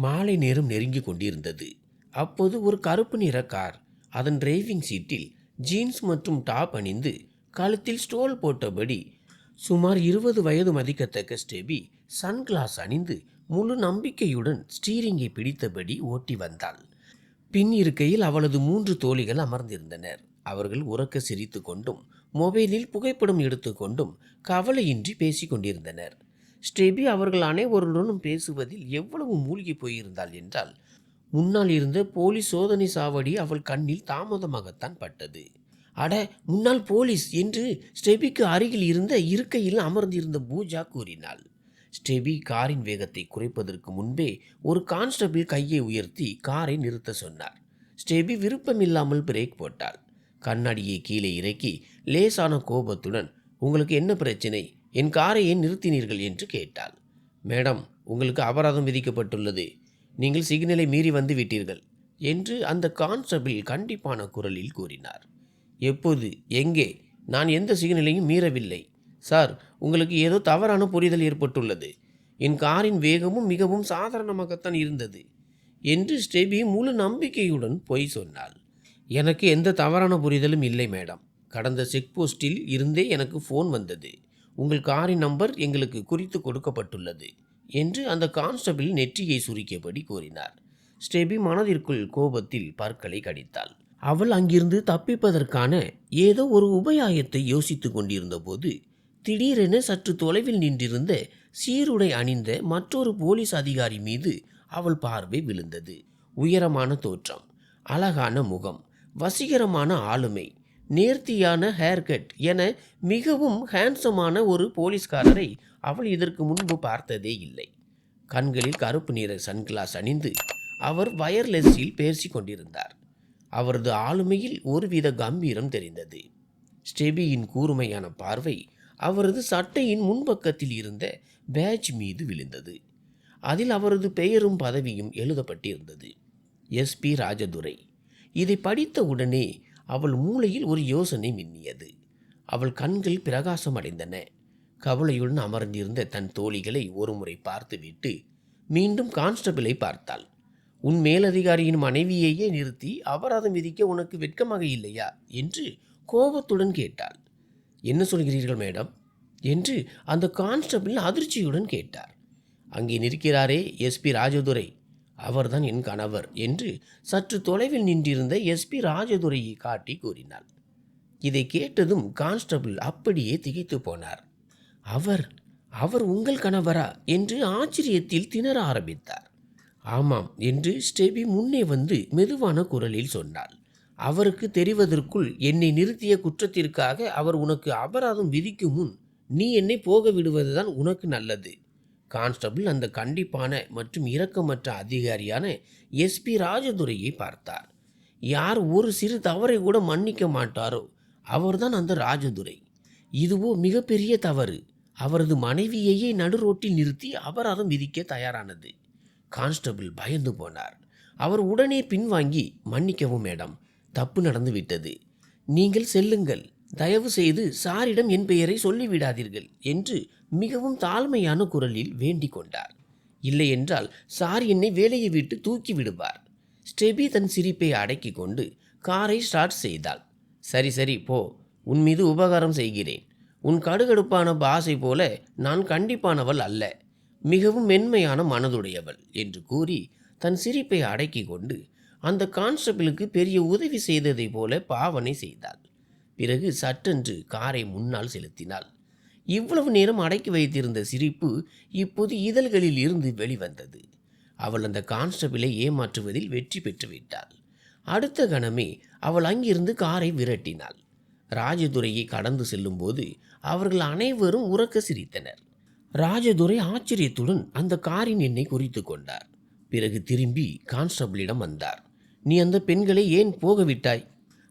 மாலை நேரம் நெருங்கி கொண்டிருந்தது. அப்போது ஒரு கருப்பு நிற கார், அதன் டிரைவிங் சீட்டில் ஜீன்ஸ் மற்றும் டாப் அணிந்து கழுத்தில் ஸ்டோல் போட்டபடி சுமார் 20 வயது மதிக்கத்தக்க ஸ்டெபி சன்கிளாஸ் அணிந்து முழு நம்பிக்கையுடன் ஸ்டீரிங்கை பிடித்தபடி ஓட்டி வந்தாள். பின் இருக்கையில் அவளது 3 தோழிகள் அமர்ந்திருந்தனர். அவர்கள் உறக்க சிரித்து கொண்டும் மொபைலில் புகைப்படம் எடுத்துக்கொண்டும் கவலையின்றி பேசி கொண்டிருந்தனர். ஸ்டெபி அவர்கள் அனைவருடனும் பேசுவதில் எவ்வளவு மூழ்கி போயிருந்தாள் என்றால், முன்னால் இருந்த போலீஸ் சோதனை சாவடி அவள் கண்ணில் தாமதமாகத்தான் பட்டது. அட, முன்னாள் போலீஸ் என்று ஸ்டெபிக்கு அருகில் இருந்த இருக்கையில் அமர்ந்திருந்த பூஜா கூறினாள். ஸ்டெபி காரின் வேகத்தை குறைப்பதற்கு முன்பே ஒரு கான்ஸ்டபிள் கையை உயர்த்தி காரை நிறுத்த சொன்னார். ஸ்டெபி விருப்பமில்லாமல் பிரேக் போட்டாள். கண்ணாடியை கீழே இறக்கி லேசான கோபத்துடன், உங்களுக்கு என்ன பிரச்சனை, என் காரை ஏன் நிறுத்தினீர்கள் என்று கேட்டாள். மேடம், உங்களுக்கு அபராதம் விதிக்கப்பட்டுள்ளது, நீங்கள் சிக்னலை மீறி வந்து விட்டீர்கள் என்று அந்த கான்ஸ்டபிள் கண்டிப்பான குரலில் கூறினார். எப்போது, எங்கே? நான் எந்த சிக்னலையும் மீறவில்லை சார். உங்களுக்கு ஏதோ தவறான புரிதல் ஏற்பட்டுள்ளது. என் காரின் வேகமும் மிகவும் சாதாரணமாகத்தான் இருந்தது என்று ஸ்டெபி முழு நம்பிக்கையுடன் பொய் சொன்னாள். எனக்கு எந்த தவறான புரிதலும் இல்லை மேடம். கடந்த செக் போஸ்டில் இருந்தே எனக்கு ஃபோன் வந்தது. உங்கள் காரின் நம்பர் எங்களுக்கு குறித்து கொடுக்கப்பட்டுள்ளது என்று அந்த கான்ஸ்டபிள் நெற்றியை சுருக்கியபடி கூறினார். ஸ்டெபி மனதிற்குள் கோபத்தில் பற்களை கடித்தாள். அவள் அங்கிருந்து தப்பிப்பதற்கான ஏதோ ஒரு உபாயத்தை யோசித்து கொண்டிருந்த போது திடீரென சற்று தொலைவில் நின்றிருந்த சீருடை அணிந்த மற்றொரு போலீஸ் அதிகாரி மீது அவள் பார்வை விழுந்தது. உயரமான தோற்றம், அழகான முகம், வசீகரமான ஆளுமை, நேர்த்தியான ஹேர்கட் என மிகவும் ஹேண்ட்ஸமான ஒரு போலீஸ்காரரை அவள் இதற்கு முன்பு பார்த்ததே இல்லை. கண்களில் கருப்பு நிற சன்கிளாஸ் அணிந்து அவர் வயர்லெஸ்ஸில் பேசி கொண்டிருந்தார். அவரது ஆளுமையில் ஒருவித கம்பீரம் தெரிந்தது. ஸ்டெபியின் கூர்மையான பார்வை அவரது சட்டையின் முன்பக்கத்தில் இருந்த பேட்ஜ் மீது விழுந்தது. அதில் அவரது பெயரும் பதவியும் எழுதப்பட்டிருந்தது, SP ராஜதுரை. இதை படித்த உடனே அவள் மூளையில் ஒரு யோசனை மின்னியது. அவள் கண்கள் பிரகாசம் அடைந்தன. கவலையுடன் அமர்ந்திருந்த தன் தோழிகளை ஒருமுறை பார்த்துவிட்டு மீண்டும் கான்ஸ்டபிளை பார்த்தாள். உன் மேலதிகாரியின் மனைவியையே நிறுத்தி அபராதம் விதிக்க உனக்கு வெட்கமாக இல்லையா என்று கோபத்துடன் கேட்டாள். என்ன சொல்கிறீர்கள் மேடம் என்று அந்த கான்ஸ்டபிள் அதிர்ச்சியுடன் கேட்டார். அங்கே நிற்கிறாரே SP ராஜதுரை, அவர்தான் என் கணவர் என்று சற்று தொலைவில் நின்றிருந்த SP ராஜதுரையை காட்டி கூறினாள். இதை கேட்டதும் கான்ஸ்டபிள் அப்படியே திகைத்து போனார். அவர் அவர் உங்கள் கணவரா என்று ஆச்சரியத்தில் திணற ஆரம்பித்தார். ஆமாம் என்று ஸ்டெபி முன்னே வந்து மெதுவான குரலில் சொன்னாள். அவருக்கு தெரிவதற்குள் என்னை நிறுத்திய குற்றத்திற்காக அவர் உனக்கு அபராதம் விதிக்கும் முன் நீ என்னை போக விடுவதுதான் உனக்கு நல்லது. கான்ஸ்டபிள் அந்த கண்டிப்பான மற்றும் இரக்கமற்ற அதிகாரியான SP ராஜதுரையை பார்த்தார். யார் ஒரு சிறு தவறை கூட மன்னிக்க மாட்டாரோ அவர்தான் அந்த ராஜதுரை. இதுவோ மிகப்பெரிய தவறு. அவரது மனைவியையே நடுரோட்டில் நிறுத்தி அபராதம் விதிக்க தயாரானது. கான்ஸ்டபிள் பயந்து போனார். அவர் உடனே பின்வாங்கி, மன்னிக்கவும் மேடம், தப்பு நடந்து விட்டது, நீங்கள் செல்லுங்கள், தயவு செய்து சாரிடம் என் பெயரை சொல்லிவிடாதீர்கள் என்று மிகவும் தாழ்மையான குரலில் வேண்டிக் கொண்டார். இல்லையென்றால் சார் என்னை வேலையை விட்டு தூக்கி விடுவார். ஸ்டெபி தன் சிரிப்பை அடக்கி கொண்டு காரை ஸ்டார்ட் செய்தாள். சரி சரி போ, உன் மீது உபகாரம் செய்கிறேன். உன் கடுகடுப்பான பாசை போல நான் கண்டிப்பானவள் அல்ல, மிகவும் மென்மையான மனதுடையவள் என்று கூறி தன் சிரிப்பை அடக்கி கொண்டு அந்த கான்ஸ்டபிளுக்கு பெரிய உதவி செய்ததை போல பாவனை செய்தாள். பிறகு சட்டென்று காரை முன்னால் செலுத்தினாள். இவ்வளவு நேரம் அடக்கி வைத்திருந்த சிரிப்பு இப்போது இதழ்களில் இருந்து வெளிவந்தது. அவள் அந்த கான்ஸ்டபிளை ஏமாற்றுவதில் வெற்றி பெற்று விட்டாள். அடுத்த கணமே அவள் அங்கிருந்து காரை விரட்டினாள். ராஜதுரையை கடந்து செல்லும்போது அவர்கள் அனைவரும் உரக்க சிரித்தனர். ராஜதுரை ஆச்சரியத்துடன் அந்த காரின் எண்ணை குறித்து கொண்டார். பிறகு திரும்பி கான்ஸ்டபிளிடம் வந்தார். நீ அந்த பெண்களை ஏன் போகவிட்டாய்?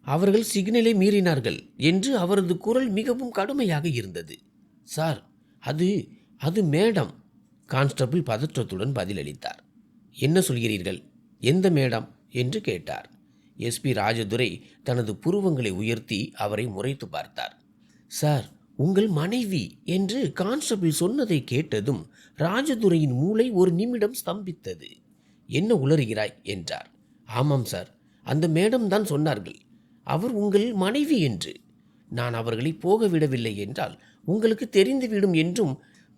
அவர்கள் சிக்னலை மீறினார்கள் என்று அவரது குரல் மிகவும் கடுமையாக இருந்தது. சார், அது மேடம். கான்ஸ்டபிள் பதற்றத்துடன் பதிலளித்தார். என்ன சொல்கிறீர்கள்? எந்த மேடம் என்று கேட்டார். SP ராஜதுரை தனது புருவங்களை உயர்த்தி அவரை முறைத்து பார்த்தார். சார், உங்கள் மனைவி என்று கான்ஸ்டபிள் சொன்னதை கேட்டதும் ராஜதுரையின் மூளை ஒரு நிமிடம் ஸ்தம்பித்தது. என்ன உளறுகிறாய் என்றார். ஆமாம் சார், அந்த மேடம் தான் சொன்னார்கள் அவர் உங்கள் மனைவி என்று. நான் அவர்களை போக விடவில்லை என்றால் உங்களுக்கு தெரிந்துவிடும் என்றும்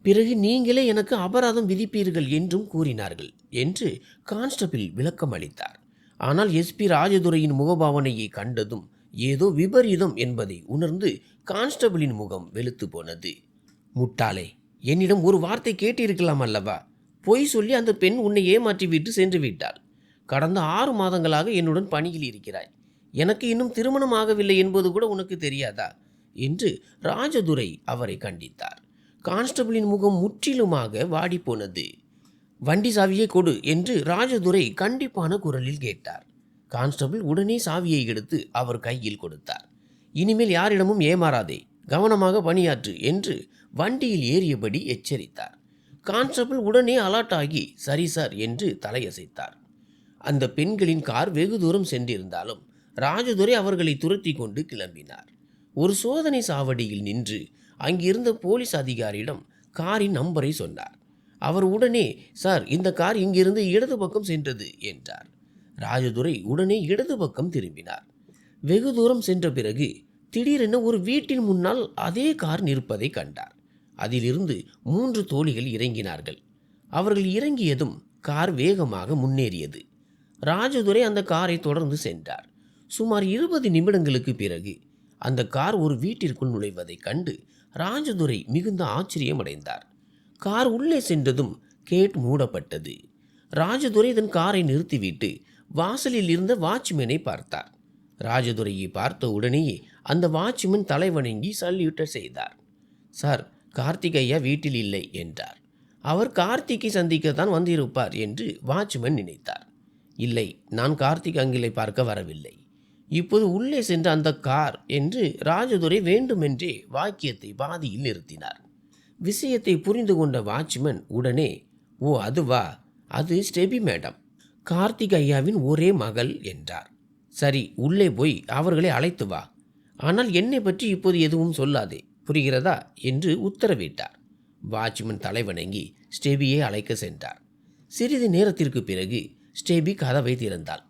பிறகு நீங்களே எனக்கு அபராதம் விதிப்பீர்கள் என்றும் கூறினார்கள் என்று கான்ஸ்டபிள் விளக்கம் அளித்தார். ஆனால் எஸ்பி ராஜதுரையின் முகபாவனையை கண்டதும் ஏதோ விபரீதம் என்பதை உணர்ந்து கான்ஸ்டபிளின் முகம் வெளுத்து போனது. முட்டாளே, என்னிடம் ஒரு வார்த்தை கேட்டிருக்கலாம் அல்லவா? பொய் சொல்லி அந்த பெண் உன்னை ஏமாற்றி விட்டு சென்று விட்டாள். கடந்த 6 மாதங்களாக என்னுடன் பணியில் இருக்கிறாய். எனக்கு இன்னும் திருமணம் ஆகவில்லை என்பது கூட உனக்கு தெரியாதா என்று ராஜதுரை அவரை கண்டித்தார். கான்ஸ்டபிளின் முகம் முற்றிலுமாக வாடிப்போனது. வண்டி சாவியை கொடு என்று ராஜதுரை கண்டிப்பான குரலில் கேட்டார். கான்ஸ்டபிள் உடனே சாவியை எடுத்து அவர் கையில் கொடுத்தார். இனிமேல் யாரிடமும் ஏமாறாதே, கவனமாக பணியாற்று என்று வண்டியில் ஏறியபடி எச்சரித்தார். கான்ஸ்டபிள் உடனே அலர்ட் ஆகி சரி சார் என்று தலையசைத்தார். அந்த பெண்களின் கார் வெகு தூரம் சென்றிருந்தாலும் ராஜதுரை அவர்களை துரத்தி கொண்டு கிளம்பினார். ஒரு சோதனை சாவடியில் நின்று அங்கிருந்த போலீஸ் அதிகாரியிடம் காரின் நம்பரை சொன்னார். அவர் உடனே சார், இந்த கார் இங்கிருந்து இடது பக்கம் சென்றது என்றார். ராஜதுரை உடனே இடது பக்கம் திரும்பினார். வெகு தூரம் சென்ற பிறகு திடீரென ஒரு வீட்டின் முன்னால் அதே கார் நிற்பதை கண்டார். அதிலிருந்து 3 தோழிகள் இறங்கினார்கள். அவர்கள் இறங்கியதும் கார் வேகமாக முன்னேறியது. ராஜதுரை அந்த காரை தொடர்ந்து சென்றார். சுமார் 20 நிமிடங்களுக்கு பிறகு அந்த கார் ஒரு வீட்டிற்குள் நுழைவதைக் கண்டு ராஜதுரை மிகுந்த ஆச்சரியமடைந்தார். கார் உள்ளே சென்றதும் கேட் மூடப்பட்டது. ராஜதுரை தன் காரை நிறுத்திவிட்டு வாசலில் இருந்த வாட்ச்மேனை பார்த்தார். ராஜதுரையை பார்த்த உடனேயே அந்த வாட்ச்மேன் தலைவணங்கி சல்யூட் செய்தார். சார், கார்த்திக் ஐயா வீட்டில் இல்லை என்றார். அவர் கார்த்திக்கை சந்திக்கத்தான் வந்திருப்பார் என்று வாட்ச்மேன் நினைத்தார். இல்லை, நான் கார்த்திக் அங்கிளை பார்க்க வரவில்லை. இப்போது உள்ளே சென்ற அந்த கார் என்று ராஜதுரை வேண்டுமென்றே வாக்கியத்தை பாதியில் நிறுத்தினார். விஷயத்தை புரிந்து கொண்ட வாட்ச்மேன் உடனே, ஓ அதுவா, அது ஸ்டெபி மேடம், கார்த்திக் ஐயாவின் ஒரே மகள் என்றார். சரி, உள்ளே போய் அவர்களை அழைத்து வா. ஆனால் என்னை பற்றி இப்போது எதுவும் சொல்லாதே, புரிகிறதா என்று உத்தரவிட்டார். வாட்ச்மேன் தலைவணங்கி ஸ்டெபியை அழைக்க சென்றார். சிறிது நேரத்திற்கு பிறகு ஸ்டெபி கதவை திறந்தாள்.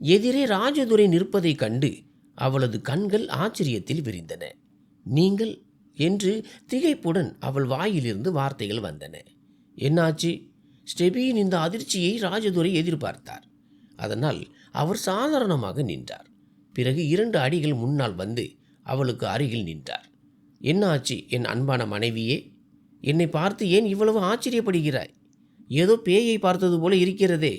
எதிரே ராஜதுரை நிற்பதைக் கண்டு அவளது கண்கள் ஆச்சரியத்தில் விரிந்தன. நீங்கள் என்று திகைப்புடன் அவள் வாயிலிருந்து வார்த்தைகள் வந்தன. என்னாச்சு? ஸ்டெபியின் இந்த அதிர்ச்சியை ராஜதுரை எதிர்பார்த்தார். அதனால் அவர் சாதாரணமாக நின்றார். பிறகு 2 அடிகள் முன்னால் வந்து அவளுக்கு அருகில் நின்றார். என்ன ஆச்சு என் அன்பான மனைவியே? என்னை பார்த்து ஏன் இவ்வளவு ஆச்சரியப்படுகிறாய்? ஏதோ பேயை பார்த்தது போல இருக்கிறதே.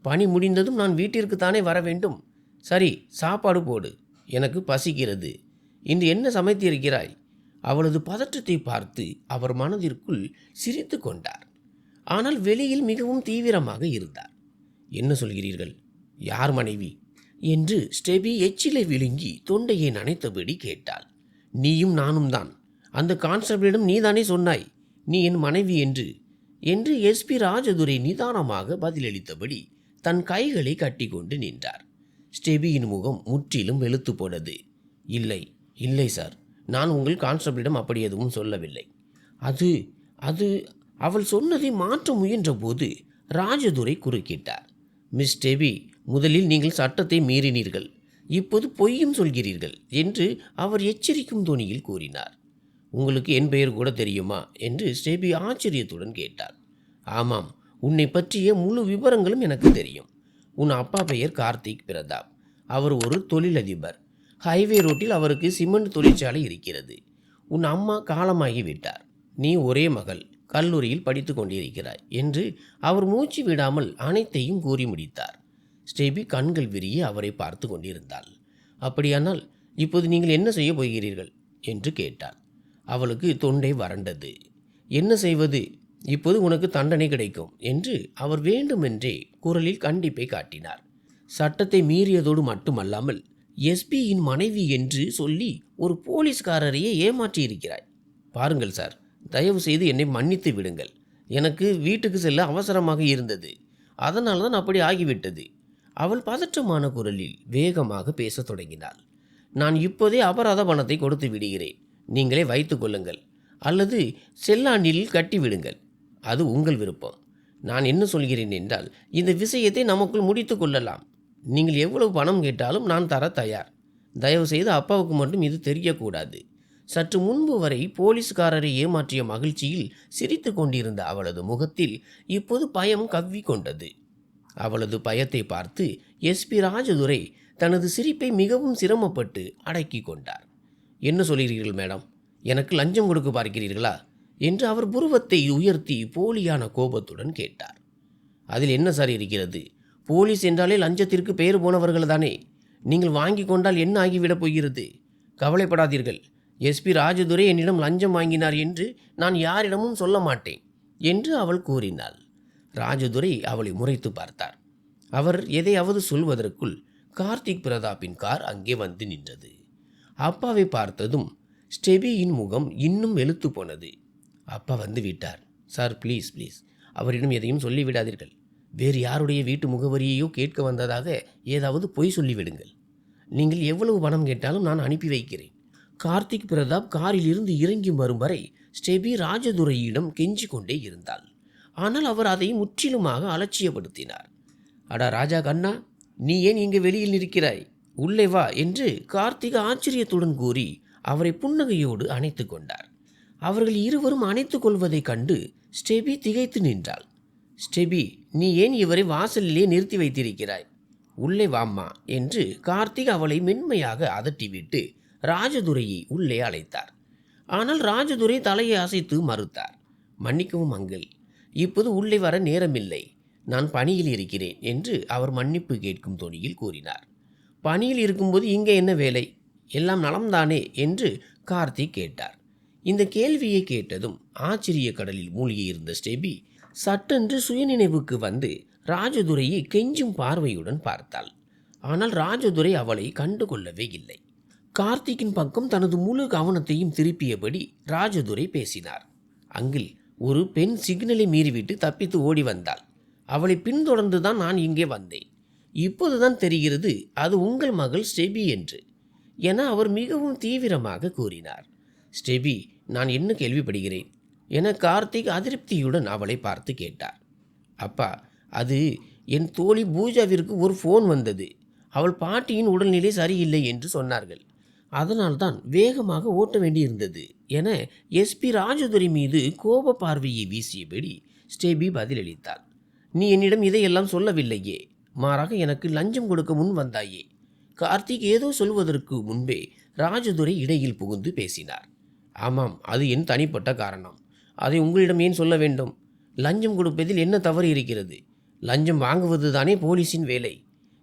பணி முடிந்ததும் நான் வீட்டிற்கு தானே வர வேண்டும். சரி, சாப்பாடு போடு, எனக்கு பசிக்கிறது. இன்று என்ன சமைத்திருக்கிறாய்? அவளது பதற்றத்தை பார்த்து அவர் மனதிற்குள் சிரித்து கொண்டார். ஆனால் வெளியில் மிகவும் தீவிரமாக இருந்தார். என்ன சொல்கிறீர்கள்? யார் மனைவி என்று ஸ்டெபி எச்சிலை விழுங்கி தொண்டையை நனைத்தபடி கேட்டாள். நீயும் நானும் தான். அந்த கான்ஸ்டபிளிடம் நீதானே சொன்னாய் நீ என் மனைவி என்று எஸ்பி ராஜதுரை நிதானமாக பதிலளித்தபடி தன் கைகளை கட்டி கொண்டு நின்றார். ஸ்டெபியின் முகம் முற்றிலும் வெளுத்து போனது. இல்லை இல்லை சார், நான் உங்கள் கான்ஸ்டபிளிடம் அப்படி எதுவும் சொல்லவில்லை. அது அவள் சொன்னதை மாற்ற முயன்ற போது ராஜதுரை குறுக்கிட்டார். மிஸ் ஸ்டெபி, முதலில் நீங்கள் சட்டத்தை மீறினீர்கள், இப்போது பொய்யும் சொல்கிறீர்கள் என்று அவர் எச்சரிக்கும் தொனியில் கூறினார். உங்களுக்கு என் பெயர் கூட தெரியுமா என்று ஸ்டெபி ஆச்சரியத்துடன் கேட்டார். ஆமாம், உன்னை பற்றிய முழு விவரங்களும் எனக்கு தெரியும். உன் அப்பா பெயர் கார்த்திக் பிரதாப். அவர் ஒரு தொழிலதிபர். ஹைவே ரோட்டில் அவருக்கு சிமெண்ட் தொழிற்சாலை இருக்கிறது. உன் அம்மா காலமாகி விட்டார். நீ ஒரே மகள், கல்லூரியில் படித்து கொண்டிருக்கிறாய் என்று அவர் மூச்சு விடாமல் அனைத்தையும் கூறி முடித்தார். ஸ்டெபி கண்கள் விரிய அவரை பார்த்து கொண்டிருந்தாள். அப்படியானால் இப்போது நீங்கள் என்ன செய்ய போகிறீர்கள் என்று கேட்டாள். அவளுக்கு தொண்டை வறண்டது. என்ன செய்வது? இப்போது உனக்கு தண்டனை கிடைக்கும் என்று அவர் வேண்டுமென்றே குரலில் கண்டிப்பை காட்டினார். சட்டத்தை மீறியதோடு மட்டுமல்லாமல் எஸ்பியின் மனைவி என்று சொல்லி ஒரு போலீஸ்காரரையே ஏமாற்றியிருக்கிறாய். பாருங்கள் சார், தயவு செய்து என்னை மன்னித்து விடுங்கள். எனக்கு வீட்டுக்கு செல்ல அவசரமாக இருந்தது, அதனால் தான் அப்படி ஆகிவிட்டது. அவள் பதற்றமான குரலில் வேகமாக பேசத் தொடங்கினாள். நான் இப்போதே அபராத பணத்தை கொடுத்து விடுகிறேன், நீங்களே வைத்து கொள்ளுங்கள், அல்லது செல்லாண்டில் கட்டி விடுங்கள், அது உங்கள் விருப்பம். நான் என்ன சொல்கிறேன் என்றால், இந்த விஷயத்தை நமக்குள் முடித்து கொள்ளலாம். நீங்கள் எவ்வளவு பணம் கேட்டாலும் நான் தர தயார். தயவுசெய்து அப்பாவுக்கு மட்டும் இது தெரியக்கூடாது. சற்று முன்பு வரை போலீஸ்காரரை ஏமாற்றிய மகிழ்ச்சியில் சிரித்து கொண்டிருந்த அவளது முகத்தில் இப்போது பயம் கவ்வி கொண்டது. அவளது பயத்தை பார்த்து எஸ்பி ராஜதுரை தனது சிரிப்பை மிகவும் சிரமப்பட்டு அடக்கி கொண்டார். என்ன சொல்கிறீர்கள் மேடம்? எனக்கு லஞ்சம் கொடுக்க பார்க்கிறீர்களா என்று அவர் புருவத்தை உயர்த்தி போலியான கோபத்துடன் கேட்டார். அதில் என்ன சார் இருக்கிறது? போலீஸ் என்றாலே லஞ்சத்திற்கு பெயர் போனவர்கள் தானே. நீங்கள் வாங்கி கொண்டால் என்ன ஆகிவிடப் போகிறது? கவலைப்படாதீர்கள். எஸ்பி ராஜதுரை என்னிடம் லஞ்சம் வாங்கினார் என்று நான் யாரிடமும் சொல்ல மாட்டேன் என்று அவள் கூறினாள். ராஜதுரை அவளை முறைத்து பார்த்தார். அவர் எதையாவது சொல்வதற்குள் கார்த்திக் பிரதாப்பின் கார் அங்கே வந்து நின்றது. அப்பாவை பார்த்ததும் ஸ்டெபியின் முகம் இன்னும் வெளுத்து போனது. அப்பா வந்து விட்டார். சார் ப்ளீஸ் ப்ளீஸ் அவரிடம் எதையும் சொல்லிவிடாதீர்கள். வேறு யாருடைய வீட்டு முகவரியையோ கேட்க வந்ததாக ஏதாவது பொய் சொல்லிவிடுங்கள். நீங்கள் எவ்வளவு பணம் கேட்டாலும் நான் அனுப்பி வைக்கிறேன். கார்த்திக் பிரதாப் காரில் இருந்து இறங்கி வரும் வரை ஸ்டெபி ராஜதுரையிடம் கெஞ்சி கொண்டே இருந்தாள். ஆனால் அவர் அதை முற்றிலுமாக அலட்சியப்படுத்தினார். அடா ராஜா கண்ணா, நீ ஏன் இங்கே வெளியில் நிற்கிறாய்? உள்ளே வா என்று கார்த்திக் ஆச்சரியத்துடன் கூறி அவரை புன்னகையோடு அணைத்து கொண்டார். அவர்கள் இருவரும் அணைத்து கொள்வதைக் கண்டு ஸ்டெபி திகைத்து நின்றாள். ஸ்டெபி, நீ ஏன் இவரை வாசலிலே நிறுத்தி வைத்திருக்கிறாய்? உள்ளே வாம்மா என்று கார்த்திக் அவளை மென்மையாக அதட்டிவிட்டு ராஜதுரையை உள்ளே அழைத்தார். ஆனால் ராஜதுரை தலையை அசைத்து மறுத்தார். மன்னிக்கவும் அங்கிள், இப்போது உள்ளே வர நேரமில்லை. நான் பணியில் இருக்கிறேன் என்று அவர் மன்னிப்பு கேட்கும் தொனியில் கூறினார். பணியில் இருக்கும்போது இங்கே என்ன வேலை? எல்லாம் நலம்தானே என்று கார்த்திக் கேட்டார். இந்த கேள்வியை கேட்டதும் ஆச்சரிய கடலில் மூழ்கியிருந்த ஸ்டெபி சட்டென்று சுயநினைவுக்கு வந்து ராஜதுரையை கெஞ்சும் பார்வையுடன் பார்த்தாள். ஆனால் ராஜதுரை அவளை கண்டு கொள்ளவே இல்லை. கார்த்திக்கின் பக்கம் தனது முழு கவனத்தையும் திருப்பியபடி ராஜதுரை பேசினார். அங்கிள், ஒரு பெண் சிக்னலை மீறிவிட்டு தப்பித்து ஓடி வந்தாள். அவளை பின்தொடர்ந்து தான் நான் இங்கே வந்தேன். இப்போதுதான் தெரிகிறது அது உங்கள் மகள் ஸ்டெபி என்று என அவர் மிகவும் தீவிரமாக கூறினார். ஸ்டெபி, நான் என்ன கேள்விப்படுகிறேன் என கார்த்திக் அதிருப்தியுடன் அவளை பார்த்து கேட்டார். அப்பா, அது என் தோழி பூஜாவிற்கு ஒரு ஃபோன் வந்தது. அவள் பாட்டியின் உடல்நிலை சரியில்லை என்று சொன்னார்கள். அதனால்தான் வேகமாக ஓட்ட வேண்டியிருந்தது என எஸ்பி ராஜதுரை மீது கோப பார்வையை வீசியபடி ஸ்டெபி பதிலளித்தாள். நீ என்னிடம் இதையெல்லாம் சொல்லவில்லையே, மாறாக எனக்கு லஞ்சம் கொடுக்க முன் வந்தாயே. கார்த்திக் ஏதோ சொல்வதற்கு முன்பே ராஜதுரை இடையில் புகுந்து பேசினார். ஆமாம், அது என் தனிப்பட்ட காரணம். அதை உங்களிடம் ஏன் சொல்ல வேண்டும்? லஞ்சம் கொடுப்பதில் என்ன தவறு இருக்கிறது? லஞ்சம் வாங்குவது தானே போலீஸின் வேலை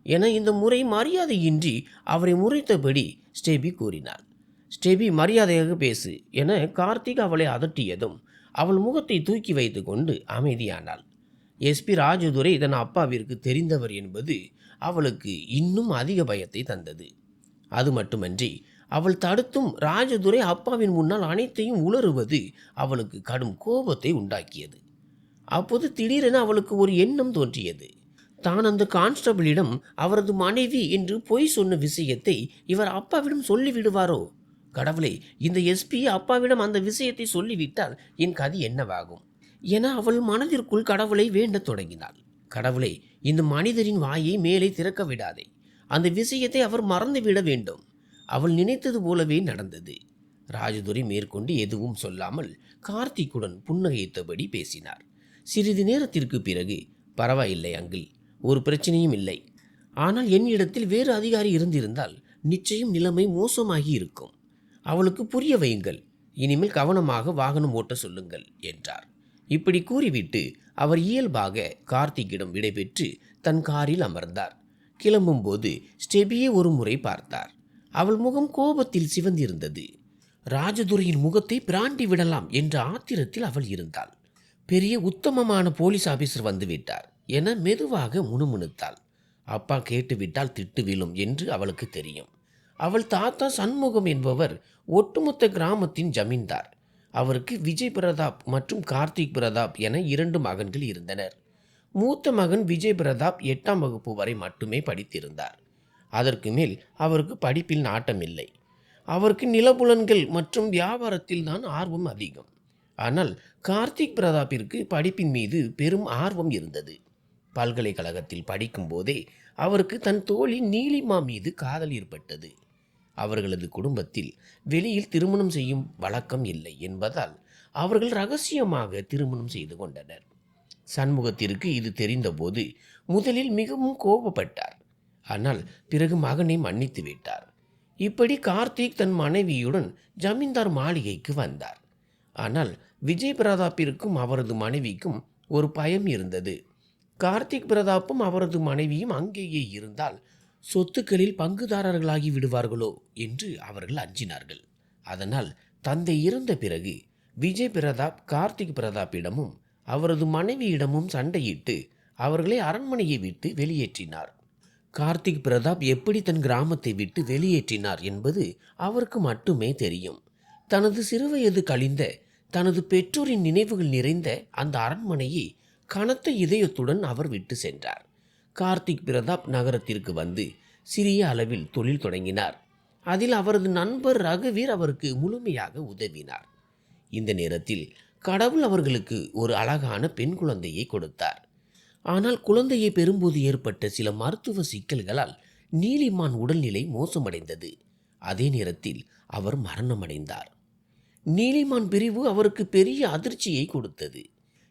என இந்த முறை மரியாதையின்றி அவரை முறைத்தபடி ஸ்டெபி கூறினாள். ஸ்டெபி, மரியாதையாக பேசு என கார்த்திக் அவளை அதட்டியதும் அவள் முகத்தை தூக்கி வைத்து கொண்டு அமைதியானாள். எஸ்பி ராஜதுரை தன் அப்பாவிற்கு தெரிந்தவர் என்பது அவளுக்கு இன்னும் அதிக பயத்தை தந்தது. அது மட்டுமன்றி அவள் தடுத்தும் ராஜதுரை அப்பாவின் முன்னால் அனைத்தையும் உளறுவது அவளுக்கு கடும் கோபத்தை உண்டாக்கியது. அப்போது திடீரென அவளுக்கு ஒரு எண்ணம் தோன்றியது. தான் அந்த கான்ஸ்டபிளிடம் அவரது மனைவி என்று பொய் சொன்ன விஷயத்தை இவர் அப்பாவிடம் சொல்லிவிடுவாரோ? கடவுளே, இந்த எஸ்பி அப்பாவிடம் அந்த விஷயத்தை சொல்லிவிட்டால் என் கதி என்னவாகும் என அவள் மனதிற்குள் கடவுளை வேண்டத் தொடங்கினாள். கடவுளே, இந்த மனிதரின் வாயை மேலே திறக்க விடாதே. அந்த விஷயத்தை அவர் மறந்துவிட வேண்டும். அவள் நினைத்தது போலவே நடந்தது. ராஜதுரை மேற்கொண்டு எதுவும் சொல்லாமல் கார்த்திக்குடன் புன்னகைத்தபடி பேசினார். சிறிது நேரத்திற்கு பிறகு, பரவாயில்லை அங்கிள், ஒரு பிரச்சனையும் இல்லை. ஆனால் என்னிடத்தில் வேறு அதிகாரி இருந்திருந்தால் நிச்சயம் நிலைமை மோசமாகி இருக்கும். அவளுக்கு புரிய வையுங்கள். இனிமேல் கவனமாக வாகனம் ஓட்ட சொல்லுங்கள் என்றார். இப்படி கூறிவிட்டு அவர் இயல்பாக கார்த்திக்கிடம் விடைபெற்று தன் காரில் அமர்ந்தார். கிளம்பும்போது ஸ்டெபியை ஒரு முறை பார்த்தார். அவள் முகம் கோபத்தில் சிவந்திருந்தது. ராஜதுரையின் முகத்தை பிராண்டி விடலாம் என்ற ஆத்திரத்தில் அவள் இருந்தாள். பெரிய உத்தமமான போலீஸ் ஆபீசர் வந்துவிட்டார் என மெதுவாக முணுமுணுத்தாள். அப்பா கேட்டுவிட்டால் திட்டு விழும் என்று அவளுக்கு தெரியும். அவள் தாத்தா சண்முகம் என்பவர் ஒட்டுமொத்த கிராமத்தின் ஜமீன்தார். அவருக்கு விஜய் பிரதாப் மற்றும் கார்த்திக் பிரதாப் என 2 மகன்கள் இருந்தனர். மூத்த மகன் விஜய் பிரதாப் 8ஆம் வகுப்பு வரை மட்டுமே படித்திருந்தார். அதற்கு மேல் அவருக்கு படிப்பில் நாட்டமில்லை. அவருக்கு நிலப்புலன்கள் மற்றும் வியாபாரத்தில் தான் ஆர்வம் அதிகம். ஆனால் கார்த்திக் பிரதாப்பிற்கு படிப்பின் மீது பெரும் ஆர்வம் இருந்தது. பல்கலைக்கழகத்தில் படிக்கும்போதே அவருக்கு தன் தோழி நீலிமா மீது காதல் ஏற்பட்டது. அவர்களது குடும்பத்தில் வெளியில் திருமணம் செய்யும் வழக்கம் இல்லை என்பதால் அவர்கள் ரகசியமாக திருமணம் செய்து கொண்டனர். சண்முகத்திற்கு இது தெரிந்தபோது முதலில் மிகவும் கோபப்பட்டார். ஆனால் பிறகு மகனை மன்னித்து விட்டார். இப்படி கார்த்திக் தன் மனைவியுடன் ஜமீன்தார் மாளிகைக்கு வந்தார். ஆனால் விஜய் பிரதாப்பிற்கும் அவரது மனைவிக்கும் ஒரு பயம் இருந்தது. கார்த்திக் பிரதாப்பும் அவரது மனைவியும் அங்கேயே இருந்தால் சொத்துக்களில் பங்குதாரர்களாகி விடுவார்களோ என்று அவர்கள் அஞ்சினார்கள். அதனால் தந்தை இறந்த பிறகு விஜய் பிரதாப் கார்த்திக் பிரதாப்பிடமும் அவரது மனைவியிடமும் சண்டையிட்டு அவர்களை அரண்மனையை விட்டு வெளியேற்றினார். கார்த்திக் பிரதாப் எப்படி தன் கிராமத்தை விட்டு வெளியேற்றினார் என்பது அவருக்கு மட்டுமே தெரியும். தனது சிறுவயது கழிந்த தனது பெற்றோரின் நினைவுகள் நிறைந்த அந்த அரண்மனையை கனத்த இதயத்துடன் அவர் விட்டு சென்றார். கார்த்திக் பிரதாப் நகரத்திற்கு வந்து சிறிய அளவில் தொழில் தொடங்கினார். அதில் அவரது நண்பர் ரகுவீர் அவருக்கு முழுமையாக உதவினார். இந்த நேரத்தில் கடவுள் அவர்களுக்கு ஒரு அழகான பெண் குழந்தையை கொடுத்தார். ஆனால் குழந்தையை பெறும்போது ஏற்பட்ட சில மருத்துவ சிக்கல்களால் நீலிமான் உடல்நிலை மோசமடைந்தது. அதே நேரத்தில் அவர் மரணமடைந்தார். நீலிமான் பிரிவு அவருக்கு பெரிய அதிர்ச்சியை கொடுத்தது.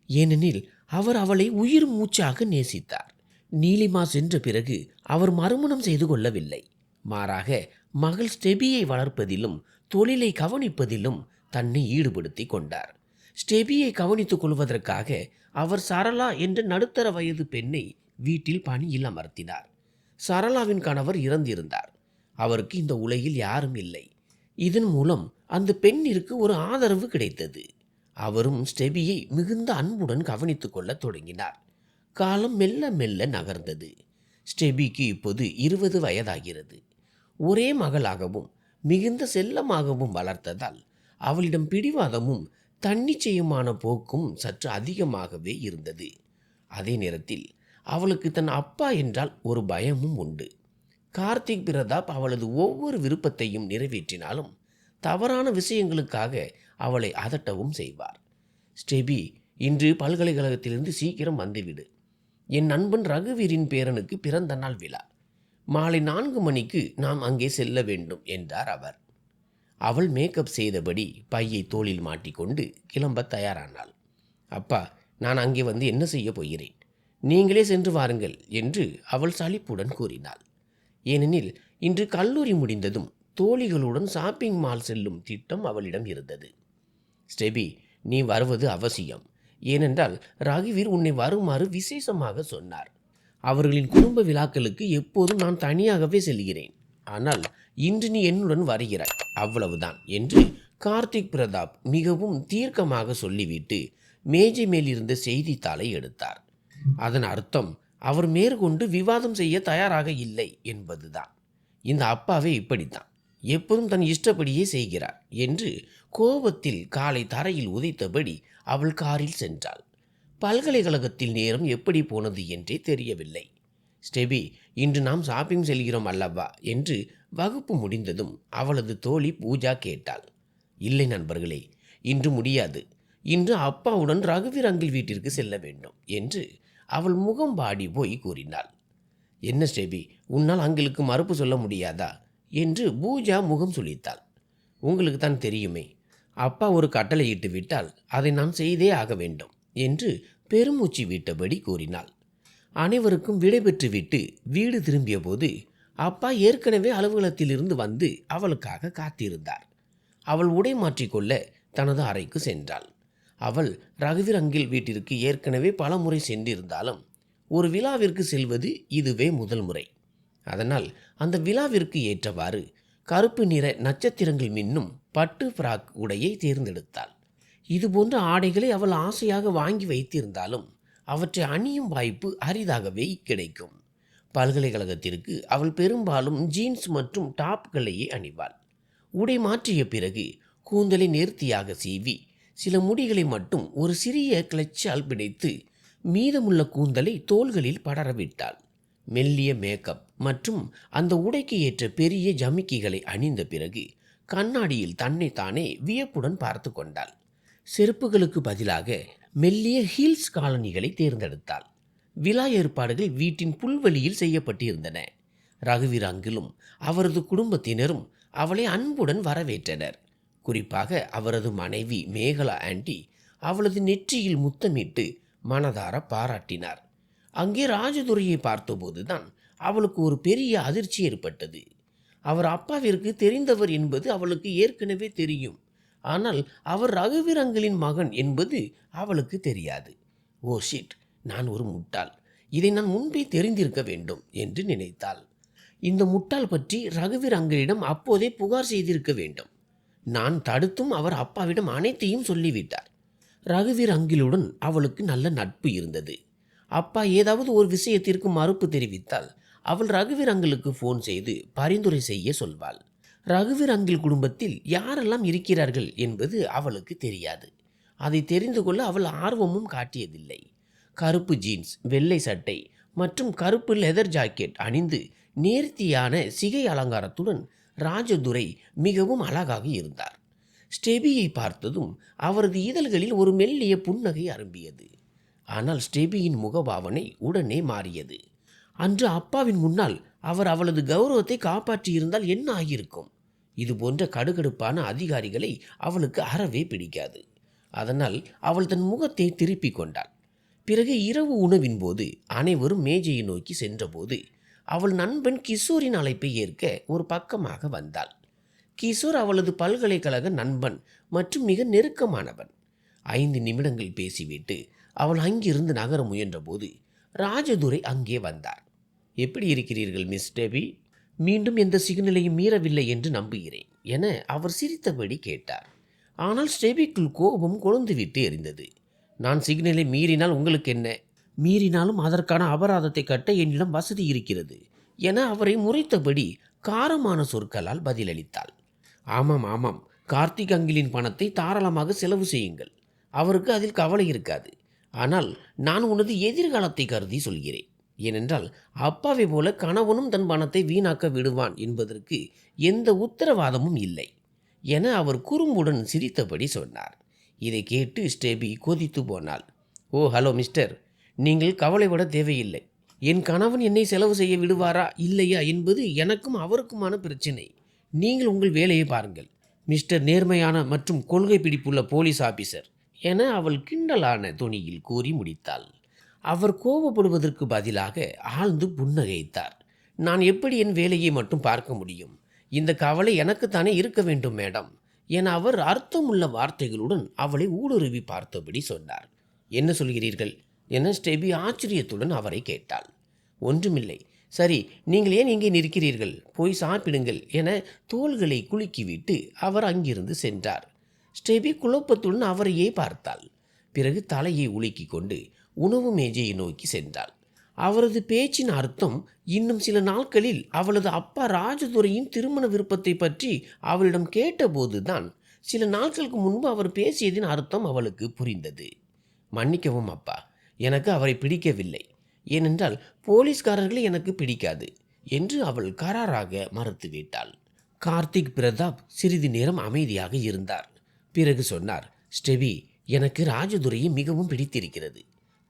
ஏனெனில் அவர் அவளை உயிர் மூச்சாக நேசித்தார். நீலிமா சென்ற பிறகு அவர் மறுமணம் செய்து கொள்ளவில்லை. மாறாக மகள் ஸ்டெபியை வளர்ப்பதிலும் தொழிலை கவனிப்பதிலும் தன்னை ஈடுபடுத்தி கொண்டார். ஸ்டெபியை கவனித்துக் கொள்வதற்காக அவர் சரளா என்ற நடுத்தர வயது பெண்ணை வீட்டில் பணியில் அமர்த்தினார். சரளாவின் கணவர் இறந்திருந்தார். அவருக்கு இந்த உலகில் யாரும் இல்லை. இதன் மூலம் அந்த பெண்ணிற்கு ஒரு ஆதரவு கிடைத்தது. அவரும் ஸ்டெபியை மிகுந்த அன்புடன் கவனித்துக் கொள்ள தொடங்கினார். காலம் மெல்ல மெல்ல நகர்ந்தது. ஸ்டெபிக்கு இப்போது 20 வயதாகிறது. ஒரே மகளாகவும் மிகுந்த செல்லமாகவும் வளர்த்ததால் அவளிடம் பிடிவாதமும் தன்னிச்சையுமான போக்கும் சற்று அதிகமாகவே இருந்தது. அதே நேரத்தில் அவளுக்கு தன் அப்பா என்றால் ஒரு பயமும் உண்டு. கார்த்திக் பிரதாப் அவளது ஒவ்வொரு விருப்பத்தையும் நிறைவேற்றினாலும் தவறான விஷயங்களுக்காக அவளை அதட்டவும் செய்வார். ஸ்டெபி, இன்று பல்கலைக்கழகத்திலிருந்து சீக்கிரம் வந்துவிடு. என் நண்பன் ரகுவீரின் பேரனுக்கு பிறந்த நாள் விழா. மாலை 4 மணிக்கு நாம் அங்கே செல்ல வேண்டும் என்றார் அவர். அவள் மேக்கப் செய்தபடி பையை தோளில் மாட்டிக்கொண்டு கிளம்ப தயாரானாள். அப்பா, நான் அங்கே வந்து என்ன செய்ய போகிறேன்? நீங்களே சென்று வாருங்கள் என்று அவள் சலிப்புடன் கூறினாள். ஏனெனில் இன்று கல்லூரி முடிந்ததும் தோழிகளுடன் ஷாப்பிங் மால் செல்லும் திட்டம் அவளிடம் இருந்தது. ஸ்டெபி, நீ வருவது அவசியம். ஏனென்றால் ரகுவீர் உன்னை வருமாறு விசேஷமாக சொன்னார். அவர்களின் குடும்ப விழாக்களுக்கு எப்போதும் நான் தனியாகவே செல்கிறேன். ஆனால் இன்று நீ என்னுடன் வருகிறாய், அவ்வளவுதான் என்று கார்த்திக் பிரதாப் மிகவும் தீர்க்கமாக சொல்லிவிட்டு மேஜை மேலிருந்த செய்தித்தாளை எடுத்தார். அதன் அர்த்தம் அவர் மேற்கொண்டு விவாதம் செய்ய தயாராக இல்லை என்பதுதான். இந்த அப்பாவே இப்படித்தான், எப்போதும் தன் இஷ்டப்படியே செய்கிறார் என்று கோபத்தில் காலை தரையில் உதைத்தபடி அவள் காரில் சென்றாள். பல்கலைக்கழகத்தில் நேரம் எப்படி போனது என்றே தெரியவில்லை. ஸ்டெபி, இன்று நாம் ஷாப்பிங் செல்கிறோம் அல்லவா என்று வகுப்பு முடிந்ததும் அவளது தோழி பூஜா கேட்டாள். இல்லை நண்பர்களே, இன்று முடியாது. இன்று அப்பாவுடன் ரகுவீர் அங்கிள் வீட்டிற்கு செல்ல வேண்டும் என்று அவள் முகம் பாடி போய் கூறினாள். என்ன ஸ்டெபி, உன்னால் அங்கிளுக்கு மறுப்பு சொல்ல முடியாதா என்று பூஜா முகம் சுளித்தாள். உங்களுக்கு தான் தெரியுமே, அப்பா ஒரு கட்டளையிட்டு விட்டால் அதை நான் செய்தே ஆக வேண்டும் என்று பெருமூச்சு விட்டபடி கூறினாள். அனைவருக்கும் விடைபெற்று விட்டு வீடு திரும்பிய போது அப்பா ஏற்கனவே அலுவலகத்திலிருந்து வந்து அவளுக்காக காத்திருந்தார். அவள் உடை மாற்றிக்கொள்ள தனது அறைக்கு சென்றாள். அவள் ரகுவீர் அங்கிள் வீட்டிற்கு ஏற்கனவே பல முறை சென்றிருந்தாலும் ஒரு விழாவிற்கு செல்வது இதுவே முதல் முறை. அதனால் அந்த விழாவிற்கு ஏற்றவாறு கருப்பு நிற நட்சத்திரங்கள் மின்னும் பட்டு ஃப்ராக் உடையை தேர்ந்தெடுத்தாள். இதுபோன்ற ஆடைகளை அவள் ஆசையாக வாங்கி வைத்திருந்தாலும் அவற்றை அணியும் வாய்ப்பு அரிதாகவே கிடைக்கும். பல்கலைக்கழகத்திற்கு அவள் பெரும்பாலும் ஜீன்ஸ் மற்றும் டாப்களையே அணிவாள். உடை மாற்றிய பிறகு கூந்தலை நேர்த்தியாக சீவி சில முடிகளை மட்டும் ஒரு சிறிய கிளச்சால் பிடித்து மீதமுள்ள கூந்தலை தோள்களில் படரவிட்டாள். மெல்லிய மேக்கப் மற்றும் அந்த உடைக்கு ஏற்ற பெரிய ஜமிக்கிகளை அணிந்த பிறகு கண்ணாடியில் தன்னைத்தானே வியப்புடன் பார்த்து கொண்டாள். செருப்புகளுக்கு பதிலாக மெல்லிய ஹீல்ஸ் காலணிகளை தேர்ந்தெடுத்தாள். விழா ஏற்பாடுகள் வீட்டின் புல்வெளியில் செய்யப்பட்டிருந்தன. ரகுவீர் அங்கிளும் அவரது குடும்பத்தினரும் அவளை அன்புடன் வரவேற்றனர். குறிப்பாக அவரது மனைவி மேகலா ஆண்டி அவளது நெற்றியில் முத்தமிட்டு மனதார பாராட்டினார். அங்கே ராஜதுரையை பார்த்தபோதுதான் அவளுக்கு ஒரு பெரிய அதிர்ச்சி ஏற்பட்டது. அவர் அப்பாவிற்கு தெரிந்தவர் என்பது அவளுக்கு ஏற்கனவே தெரியும். ஆனால் அவர் ரகுவீர் அங்கிளின் மகன் என்பது அவளுக்கு தெரியாது. ஓ ஷிட், நான் ஒரு முட்டாள், இதை நான் முன்பே தெரிந்திருக்க வேண்டும் என்று நினைத்தாள். இந்த முட்டாள் பற்றி ரகுவீர் அங்கிளிடம் அப்போதே புகார் செய்திருக்க வேண்டும். நான் தடுத்தும் அவர் அப்பாவிடம் அனைத்தையும் சொல்லிவிட்டார். ரகுவீர் அங்கிளுடன் அவளுக்கு நல்ல நட்பு இருந்தது. அப்பா ஏதாவது ஒரு விஷயத்திற்கு மறுப்பு தெரிவித்தால் அவள் ரகுவீர் அங்கிளுக்கு ஃபோன் செய்து பரிந்துரை செய்ய சொல்வாள். ரகுவீர் அங்கிள் குடும்பத்தில் யாரெல்லாம் இருக்கிறார்கள் என்பது அவளுக்கு தெரியாது. அதை தெரிந்து கொள்ள அவள் ஆர்வமும் காட்டியதில்லை. கருப்பு ஜீன்ஸ், வெள்ளை சட்டை மற்றும் கருப்பு லெதர் ஜாக்கெட் அணிந்து நேர்த்தியான சிகை அலங்காரத்துடன் ராஜதுரை மிகவும் அழகாக இருந்தார். ஸ்டெபியை பார்த்ததும் அவரது இதழ்களில் ஒரு மெல்லிய புன்னகை அரும்பியது. ஆனால் ஸ்டெபியின் முகபாவனை உடனே மாறியது. அன்று அப்பாவின் முன்னால் அவர் அவளது கௌரவத்தை காப்பாற்றியிருந்தால் என்ன ஆகியிருக்கும்? இது போன்ற கடுகடுப்பான அதிகாரிகளை அவளுக்கு அறவே பிடிக்காது. அதனால் அவள் தன் முகத்தை திருப்பிக் கொண்டாள். பிறகு இரவு உணவின் போது அனைவரும் மேஜையை நோக்கி சென்றபோது அவள் நண்பன் கிஷோரின் அழைப்பை ஏற்க ஒரு பக்கமாக வந்தாள். கிஷோர் அவளது பல்கலைக்கழக நண்பன் மற்றும் மிக நெருக்கமானவன். 5 நிமிடங்கள் பேசிவிட்டு அவள் அங்கிருந்து நகர முயன்றபோது ராஜதுரை அங்கே வந்தார். எப்படி இருக்கிறீர்கள் மிஸ் ஸ்டெபி? மீண்டும் எந்த சிக்னலையும் மீறவில்லை என்று நம்புகிறேன் என அவர் சிரித்தபடி கேட்டார். ஆனால் ஸ்டெபிக்குள் கோபம் கொழுந்துவிட்டு எரிந்தது. நான் சிக்னலை மீறினால் உங்களுக்கு என்ன? மீறினாலும் அதற்கான அபராதத்தை கட்ட என்னிடம் வசதி இருக்கிறது என அவரை முறைத்தபடி காரமான சொற்களால் பதிலளித்தாள். ஆமாம் ஆமாம், கார்த்திக் அங்கிளின் பணத்தை தாராளமாக செலவு செய்யுங்கள், அவருக்கு அதில் கவலை இருக்காது. ஆனால் நான் உனது எதிர்காலத்தை கருதி சொல்கிறேன். ஏனென்றால் அப்பாவை போல கணவனும் தன் பணத்தை வீணாக்க விடுவான் என்பதற்கு எந்த உத்தரவாதமும் இல்லை என அவர் குறும்புடன் சிரித்தபடி சொன்னார். இதை கேட்டு ஸ்டெபி கொதித்து போனாள். ஓ ஹலோ மிஸ்டர், நீங்கள் கவலைப்பட தேவையில்லை. என் கணவன் என்னை செலவு செய்ய விடுவாரா இல்லையா என்பது எனக்கும் அவருக்குமான பிரச்சினை. நீங்கள் உங்கள் வேலையை பாருங்கள் மிஸ்டர் நேர்மையான மற்றும் கொள்கை பிடிப்புள்ள போலீஸ் ஆபீசர் என அவள் கிண்டலான தொனியில் கூறி முடித்தாள். அவர் கோபப்படுவதற்கு பதிலாக ஆழ்ந்து புன்னகைத்தார். நான் எப்படி என் வேலையை மட்டும் பார்க்க முடியும்? இந்த கவலை எனக்குத்தானே இருக்க வேண்டும் மேடம் என அவர் அர்த்தமுள்ள வார்த்தைகளுடன் அவளை ஊடுருவி பார்த்தபடி சொன்னார். என்ன சொல்கிறீர்கள் என ஸ்டெபி ஆச்சரியத்துடன் அவரை கேட்டாள். ஒன்றுமில்லை. சரி, நீங்கள் ஏன் இங்கே நிற்கிறீர்கள்? போய் சாப்பிடுங்கள் என தோள்களை குலுக்கிவிட்டு அவர் அங்கிருந்து சென்றார். ஸ்டெபி குழப்பத்துடன் அவரையே பார்த்தாள். பிறகு தலையை உலுக்கி கொண்டு உணவு மேஜையை நோக்கி சென்றாள். அவரது பேச்சின் அர்த்தம் இன்னும் சில நாட்களில் அவளது அப்பா ராஜதுரையின் திருமண விருப்பத்தை பற்றி அவளிடம் கேட்டபோதுதான் சில நாட்களுக்கு முன்பு அவர் பேசியதின் அர்த்தம் அவளுக்கு புரிந்தது. மன்னிக்கவும் அப்பா, எனக்கு அவரை பிடிக்கவில்லை. ஏனென்றால் போலீஸ்காரர்களை எனக்கு பிடிக்காது என்று அவள் கராராக மறுத்துவிட்டாள். கார்த்திக் பிரதாப் சிறிது நேரம் அமைதியாக இருந்தார். பிறகு சொன்னார். ஸ்டெபி, எனக்கு ராஜதுரையை மிகவும் பிடித்திருக்கிறது.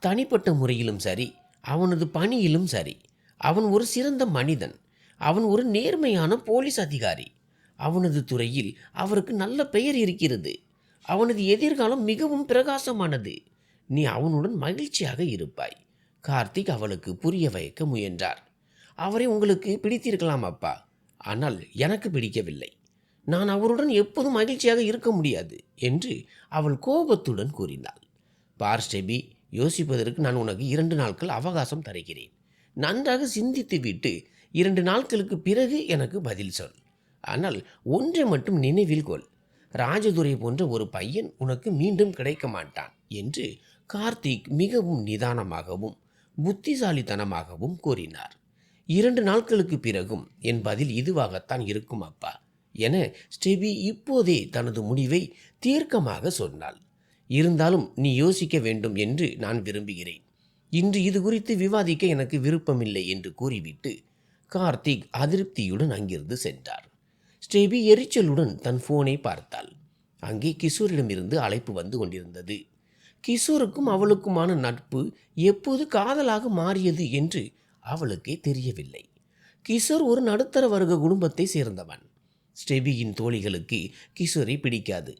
தனிப்பட்ட முறையிலும் சரி, அவனது பணியிலும் சரி. அவன் ஒரு சிறந்த மனிதன். அவன் ஒரு நேர்மையான போலீஸ் அதிகாரி. அவனது துறையில் அவருக்கு நல்ல பெயர் இருக்கிறது. அவனது எதிர்காலம் மிகவும் பிரகாசமானது. நீ அவனுடன் மகிழ்ச்சியாக இருப்பாய். கார்த்திக் அவளுக்கு புரிய வைக்க முயன்றார். அவரை உங்களுக்கு பிடித்திருக்கலாம் அப்பா, ஆனால் எனக்கு பிடிக்கவில்லை. நான் அவருடன் எப்போதும் மகிழ்ச்சியாக இருக்க முடியாது என்று அவள் கோபத்துடன் கூறினாள். பார் ஸ்டெபி, யோசிப்பதற்கு நான் உனக்கு 2 நாட்கள் அவகாசம் தருகிறேன். நன்றாக சிந்தித்து விட்டு 2 நாட்களுக்கு பிறகு எனக்கு பதில் சொல். ஆனால் ஒன்றை மட்டும் நினைவில் கொள், ராஜதுரை போன்ற ஒரு பையன் உனக்கு மீண்டும் கிடைக்க மாட்டான் என்று கார்த்திக் மிகவும் நிதானமாகவும் புத்திசாலித்தனமாகவும் கூறினார். 2 நாட்களுக்கு பிறகும் என் பதில் இதுவாகத்தான் இருக்கும் அப்பா என ஸ்டெபி இப்போதே தனது முடிவை தீர்க்கமாக சொன்னாள். இருந்தாலும் நீ யோசிக்க வேண்டும் என்று நான் விரும்புகிறேன். இன்று இது குறித்து விவாதிக்க எனக்கு விருப்பமில்லை என்று கூறிவிட்டு கார்த்திக் அதிருப்தியுடன் அங்கிருந்து சென்றார். ஸ்டெபி எரிச்சலுடன் தன் போனை பார்த்தாள். அங்கே கிஷோரிடமிருந்து அழைப்பு வந்து கொண்டிருந்தது. கிஷோருக்கும் அவளுக்குமான நட்பு எப்போது காதலாக மாறியது என்று அவளுக்கே தெரியவில்லை. கிஷோர் ஒரு நடுத்தர வர்க்க குடும்பத்தை சேர்ந்தவன். ஸ்டெபியின் தோழிகளுக்கு கிஷோரை பிடிக்காது.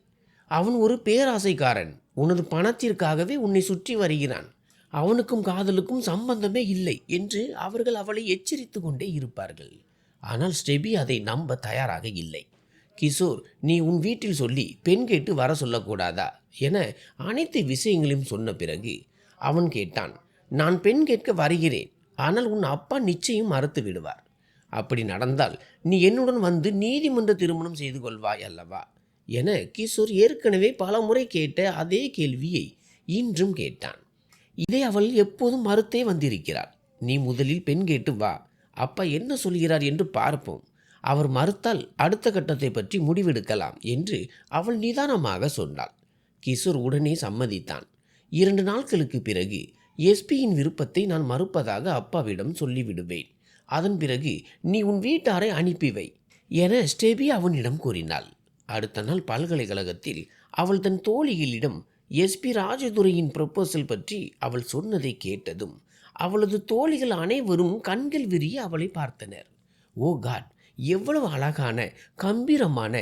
அவன் ஒரு பேராசைக்காரன். உனது பணத்திற்காகவே உன்னை சுற்றி வருகிறான். அவனுக்கும் காதலுக்கும் சம்பந்தமே இல்லை என்று அவர்கள் அவளை எச்சரித்து கொண்டே இருப்பார்கள். ஆனால் ஸ்டெபி அதை நம்ப தயாராக இல்லை. கிஷோர், நீ உன் வீட்டில் சொல்லி பெண் கேட்டு வர சொல்லக்கூடாதா என அனைத்து விஷயங்களையும் சொன்ன பிறகு அவன் கேட்டான். நான் பெண் கேட்க வருகிறேன், ஆனால் உன் அப்பா நிச்சயம் மறுத்து விடுவார். அப்படி நடந்தால் நீ என்னுடன் வந்து நீதிமன்ற திருமணம் செய்து கொள்வாய் அல்லவா என கிஷோர் ஏற்கனவே பல முறை கேட்ட அதே கேள்வியை இன்றும் கேட்டான். இதை அவள் எப்போதும் மறுத்தே வந்திருக்கிறாள். நீ முதலில் பெண் கேட்டு வா, அப்பா என்ன சொல்கிறார் என்று பார்ப்போம். அவர் மறுத்தால் அடுத்த கட்டத்தை பற்றி முடிவெடுக்கலாம் என்று அவள் நிதானமாக சொன்னாள். கிஷோர் உடனே சம்மதித்தான். 2 நாட்களுக்கு பிறகு எஸ்பியின் விருப்பத்தை நான் மறுப்பதாக அப்பாவிடம் சொல்லிவிடுவேன். அதன் பிறகு நீ உன் வீட்டாரை அனுப்பி வை என ஸ்டெபி அவனிடம் கூறினாள். அடுத்த நாள் பல்கலைக்கழகத்தில் அவள் தன் தோழிகளிடம் எஸ்பி ராஜதுரையின் ப்ரொபோசல் பற்றி அவள் சொன்னதை கேட்டதும் அவளது தோழிகள் அனைவரும் கண்கள் விரிய அவளை பார்த்தனர். ஓ காட், எவ்வளவு அழகான, கம்பீரமான,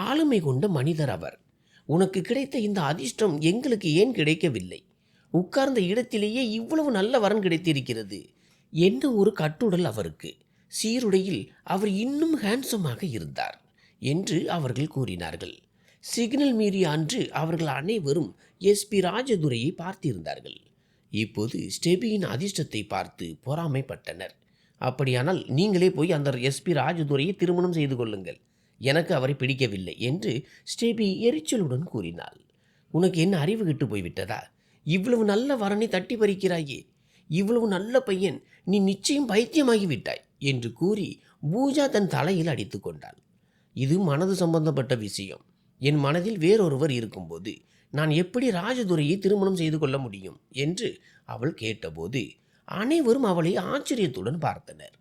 ஆளுமை கொண்ட மனிதர் அவர். உனக்கு கிடைத்த இந்த அதிர்ஷ்டம் எங்களுக்கு ஏன் கிடைக்கவில்லை? உட்கார்ந்த இடத்திலேயே இவ்வளவு நல்ல வரன் கிடைத்திருக்கிறது. என்ன ஒரு கட்டுடல் அவருக்கு. சீருடையில் அவர் இன்னும் ஹேண்ட்ஸமாக இருந்தார் என்று அவர்கள் கூறினார்கள். சிக்னல் மீறிய அன்று அவர்கள் அனைவரும் எஸ்பி ராஜதுரையை பார்த்திருந்தார்கள். இப்போது ஸ்டெபியின் அதிர்ஷ்டத்தை பார்த்து பொறாமைப்பட்டனர். அப்படியானால் நீங்களே போய் அந்த எஸ்பி ராஜதுரையை திருமணம் செய்து கொள்ளுங்கள். எனக்கு அவரை பிடிக்கவில்லை என்று ஸ்டெபி எரிச்சலுடன் கூறினாள். உனக்கு என்ன அறிவு கெட்டு போய்விட்டதா? இவ்வளவு நல்ல வரனை தட்டி பறிக்கிறாயே. இவ்வளவு நல்ல பையன், நீ நிச்சயம் பைத்தியமாகிவிட்டாய் என்று கூறி பூஜா தன் தலையில் அடித்து கொண்டாள். இது மனது சம்பந்தப்பட்ட விஷயம். என் மனதில் வேறொருவர் இருக்கும்போது நான் எப்படி ராஜதுரையை திருமணம் செய்து கொள்ள முடியும் என்று அவள் கேட்டபோது அனைவரும் அவளை ஆச்சரியத்துடன் பார்த்தனர்.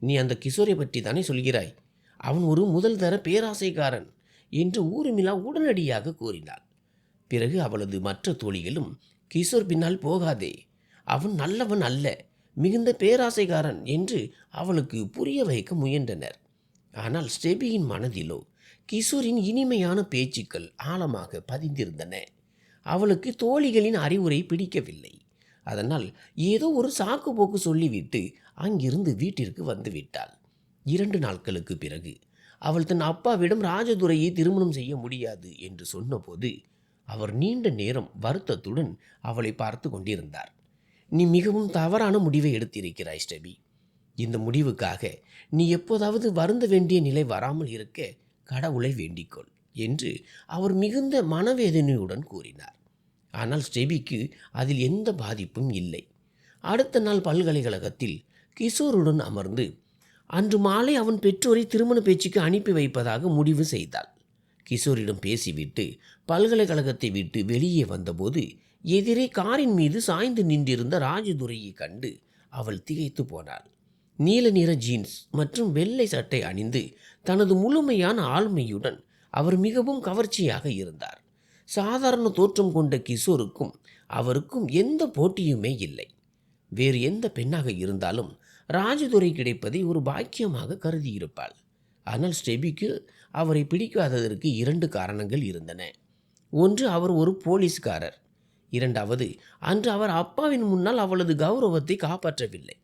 நீ அந்த கிஷோரை பற்றி தானே சொல்கிறாய்? அவன் ஒரு முதல் தர பேராசைக்காரன் என்று ஊர்மிளா உடனடியாக கூறினாள். பிறகு அவளது மற்ற தோழிகளும் கிஷோர் பின்னால் போகாதே, அவன் நல்லவன் அல்ல, மிகுந்த பேராசைக்காரன் என்று அவளுக்கு புரிய வைக்க முயன்றனர். ஆனால் ஸ்டெபியின் மனதிலோ கிஷோரின் இனிமையான பேச்சுக்கள் ஆழமாக பதிந்திருந்தன. அவளுக்கு தோழிகளின் அறிவுரை பிடிக்கவில்லை. அதனால் ஏதோ ஒரு சாக்கு போக்கு சொல்லிவிட்டு அங்கிருந்து வீட்டிற்கு வந்து விட்டாள். 2 நாட்களுக்கு பிறகு அவள் தன் அப்பாவிடம் ராஜதுரையை திருமணம் செய்ய முடியாது என்று சொன்னபோது அவர் நீண்ட நேரம் வருத்தத்துடன் அவளை பார்த்து கொண்டிருந்தார். நீ மிகவும் தவறான முடிவை எடுத்திருக்கிறாய் ஸ்டெபி. இந்த முடிவுக்காக நீ எப்போதாவது வருந்த வேண்டிய நிலை வராமல் இருக்க கடவுளை வேண்டிக்கொள் என்று அவர் மிகுந்த மனவேதனையுடன் கூறினார். ஆனால் ஸ்டெபிக்கு அதில் எந்த பாதிப்பும் இல்லை. அடுத்த நாள் பல்கலைக்கழகத்தில் கிஷோருடன் அமர்ந்து அன்று மாலை அவன் பெற்றோரை திருமண பேச்சுக்கு அனுப்பி வைப்பதாக முடிவு செய்தாள். கிஷோரிடம் பேசிவிட்டு பல்கலைக்கழகத்தை விட்டு வெளியே வந்தபோது எதிரே காரின் மீது சாய்ந்து நின்றிருந்த ராஜதுரையை கண்டு அவள் திகைத்து போனாள். நீல நிற ஜீன்ஸ் மற்றும் வெள்ளை சட்டை அணிந்து தனது முழுமையான ஆளுமையுடன் அவர் மிகவும் கவர்ச்சியாக இருந்தார். சாதாரண தோற்றம் கொண்ட கிஷோருக்கும் அவருக்கும் எந்த போட்டியுமே இல்லை. வேறு எந்த பெண்ணாக இருந்தாலும் ராஜதுரை கிடைப்பதை ஒரு பாக்கியமாக கருதியிருப்பாள். ஆனால் ஸ்டெபிக்கு அவரை பிடிக்காததற்கு 2 காரணங்கள் இருந்தன. ஒன்று, அவர் ஒரு போலீஸ்காரர். 2வது, அன்று அவர் அப்பாவின் முன்னால் அவளது கௌரவத்தை காப்பாற்றவில்லை.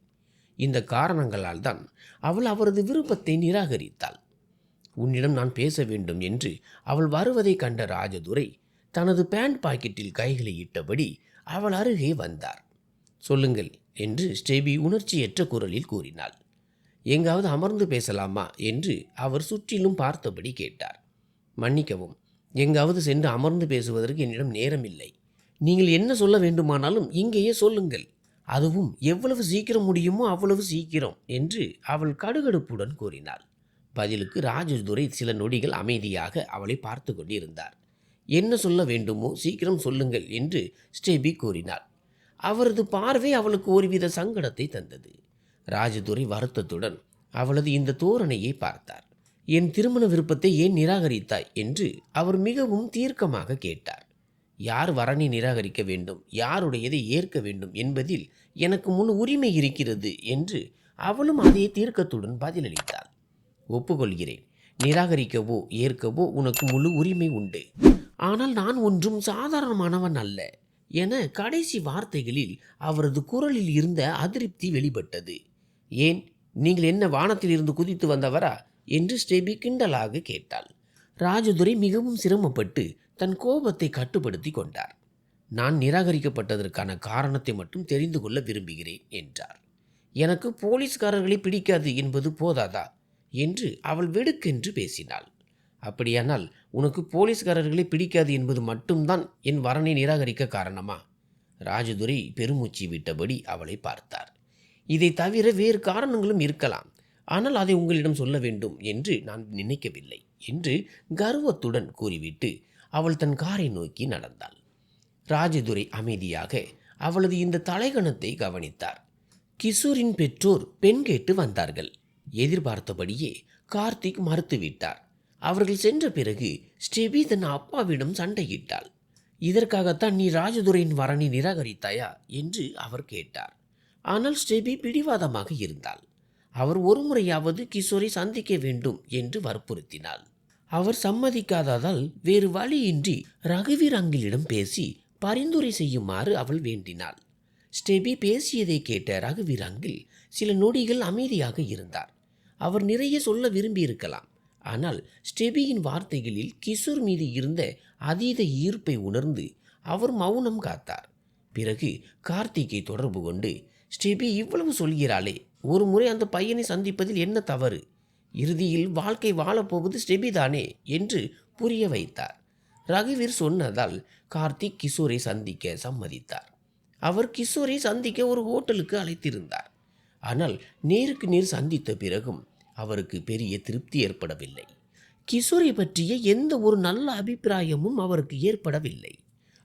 இந்த காரணங்களால் தான் அவள் அவரது விருப்பத்தை நிராகரித்தாள். உன்னிடம் நான் பேச வேண்டும் என்று அவள் வருவதை கண்ட ராஜதுரை தனது பேண்ட் பாக்கெட்டில் கைகளை இட்டபடி அவள் அருகே வந்தார். சொல்லுங்கள் என்று ஸ்டெபி உணர்ச்சியற்ற குரலில் கூறினாள். எங்காவது அமர்ந்து பேசலாமா என்று அவர் சுற்றிலும் பார்த்தபடி கேட்டார். மன்னிக்கவும், எங்காவது சென்று அமர்ந்து பேசுவதற்கு என்னிடம் நேரமில்லை. நீங்கள் என்ன சொல்ல வேண்டுமானாலும் இங்கேயே சொல்லுங்கள், அதுவும் எவ்வளவு சீக்கிரம் முடியுமோ அவ்வளவு சீக்கிரம் என்று அவள் கடுகடுப்புடன் கூறினாள். பதிலுக்கு ராஜதுரை சில நொடிகள் அமைதியாக அவளை பார்த்து கொண்டிருந்தார். என்ன சொல்ல வேண்டுமோ சீக்கிரம் சொல்லுங்கள் என்று ஸ்டெபி கூறினாள். அவரது பார்வை அவளுக்கு ஒருவித சங்கடத்தை தந்தது. ராஜதுரை வருத்தத்துடன் அவளது இந்த தோரணையை பார்த்தார். என் திருமண விருப்பத்தை ஏன் நிராகரித்தாய் என்று அவர் மிகவும் தீர்க்கமாக கேட்டார். யார் வரனை நிராகரிக்க வேண்டும், யாருடையதை ஏற்க வேண்டும் என்பதில் எனக்கு முழு உரிமை இருக்கிறது என்று அவளும் அதே தீர்க்கத்துடன் பதிலளித்தாள். ஒப்புக்கொள்கிறேன், நிராகரிக்கவோ ஏற்கவோ உனக்கு முழு உரிமை உண்டு. ஆனால் நான் ஒன்றும் சாதாரணமானவன் அல்ல என கடைசி வார்த்தைகளில் அவரது குரலில் இருந்த அதிருப்தி வெளிப்பட்டது. ஏன், நீங்கள் என்ன வானத்தில் இருந்து குதித்து வந்தவரா என்று ஸ்டெபி கிண்டலாக கேட்டாள். ராஜதுரை மிகவும் சிரமப்பட்டு தன் கோபத்தை கட்டுப்படுத்தி கொண்டார். நான் நிராகரிக்கப்பட்டதற்கான காரணத்தை மட்டும் தெரிந்து கொள்ள விரும்புகிறேன் என்றார். எனக்கு போலீஸ்காரர்களை பிடிக்காது என்பது போதாதா என்று அவள் வெடுக்கென்று பேசினாள். அப்படியானால் உனக்கு போலீஸ்காரர்களை பிடிக்காது என்பது மட்டும்தான் என் வரனை நிராகரிக்க காரணமா? ராஜதுரை பெருமூச்சு விட்டபடி அவளை பார்த்தார். இதை தவிர வேறு காரணங்களும் இருக்கலாம், ஆனால் அதை உங்களிடம் சொல்ல வேண்டும் என்று நான் நினைக்கவில்லை என்று கர்வத்துடன் கூறிவிட்டு அவள் தன் காரை நோக்கி நடந்தாள். ராஜதுரை அமைதியாக அவளது இந்த தலைகணத்தை கவனித்தார். கிஷோரின் பெற்றோர் பெண் கேட்டு வந்தார்கள். எதிர்பார்த்தபடியே கார்த்திக் மறுத்துவிட்டார். அவர்கள் சென்ற பிறகு ஸ்டெபி தன் அப்பாவிடம் சண்டையிட்டாள். இதற்காகத்தான் நீ ராஜதுரையின் வரனை நிராகரித்தாயா என்று அவர் கேட்டார். ஆனால் ஸ்டெபி பிடிவாதமாக இருந்தாள். அவர் ஒருமுறையாவது கிஷோரை சந்திக்க வேண்டும் என்று வற்புறுத்தினாள். அவர் சம்மதிக்காததால் வேறு வழியின்றி ரகுவீர் அங்கிளிடம் பேசி பரிந்துரை செய்யுமாறு அவள் வேண்டினாள். ஸ்டெபி பேசியதை கேட்ட ரகுவீர் அங்கிள் சில நொடிகள் அமைதியாக இருந்தார். அவர் நிறைய சொல்ல விரும்பியிருக்கலாம், ஆனால் ஸ்டெபியின் வார்த்தைகளில் கிஷோர் மீது இருந்த அதீத ஈர்ப்பை உணர்ந்து அவர் மௌனம் காத்தார். பிறகு கார்த்திக்கை தொடர்பு கொண்டு, ஸ்டெபி இவ்வளவு சொல்கிறாளே, ஒரு முறை அந்த பையனை சந்திப்பதில் என்ன தவறு? இறுதியில் வாழ்க்கை வாழப்போவது ஸ்டெபி தானே என்று புரிய வைத்தார். ரகுவீர் சொன்னதால் கார்த்திக் கிஷோரை சந்திக்க சம்மதித்தார். அவர் கிஷோரை சந்திக்க ஒரு ஹோட்டலுக்கு அழைத்திருந்தார். ஆனால் நேருக்கு நேர் சந்தித்த பிறகும் அவருக்கு பெரிய திருப்தி ஏற்படவில்லை. கிஷோரை பற்றிய எந்த ஒரு நல்ல அபிப்பிராயமும் அவருக்கு ஏற்படவில்லை.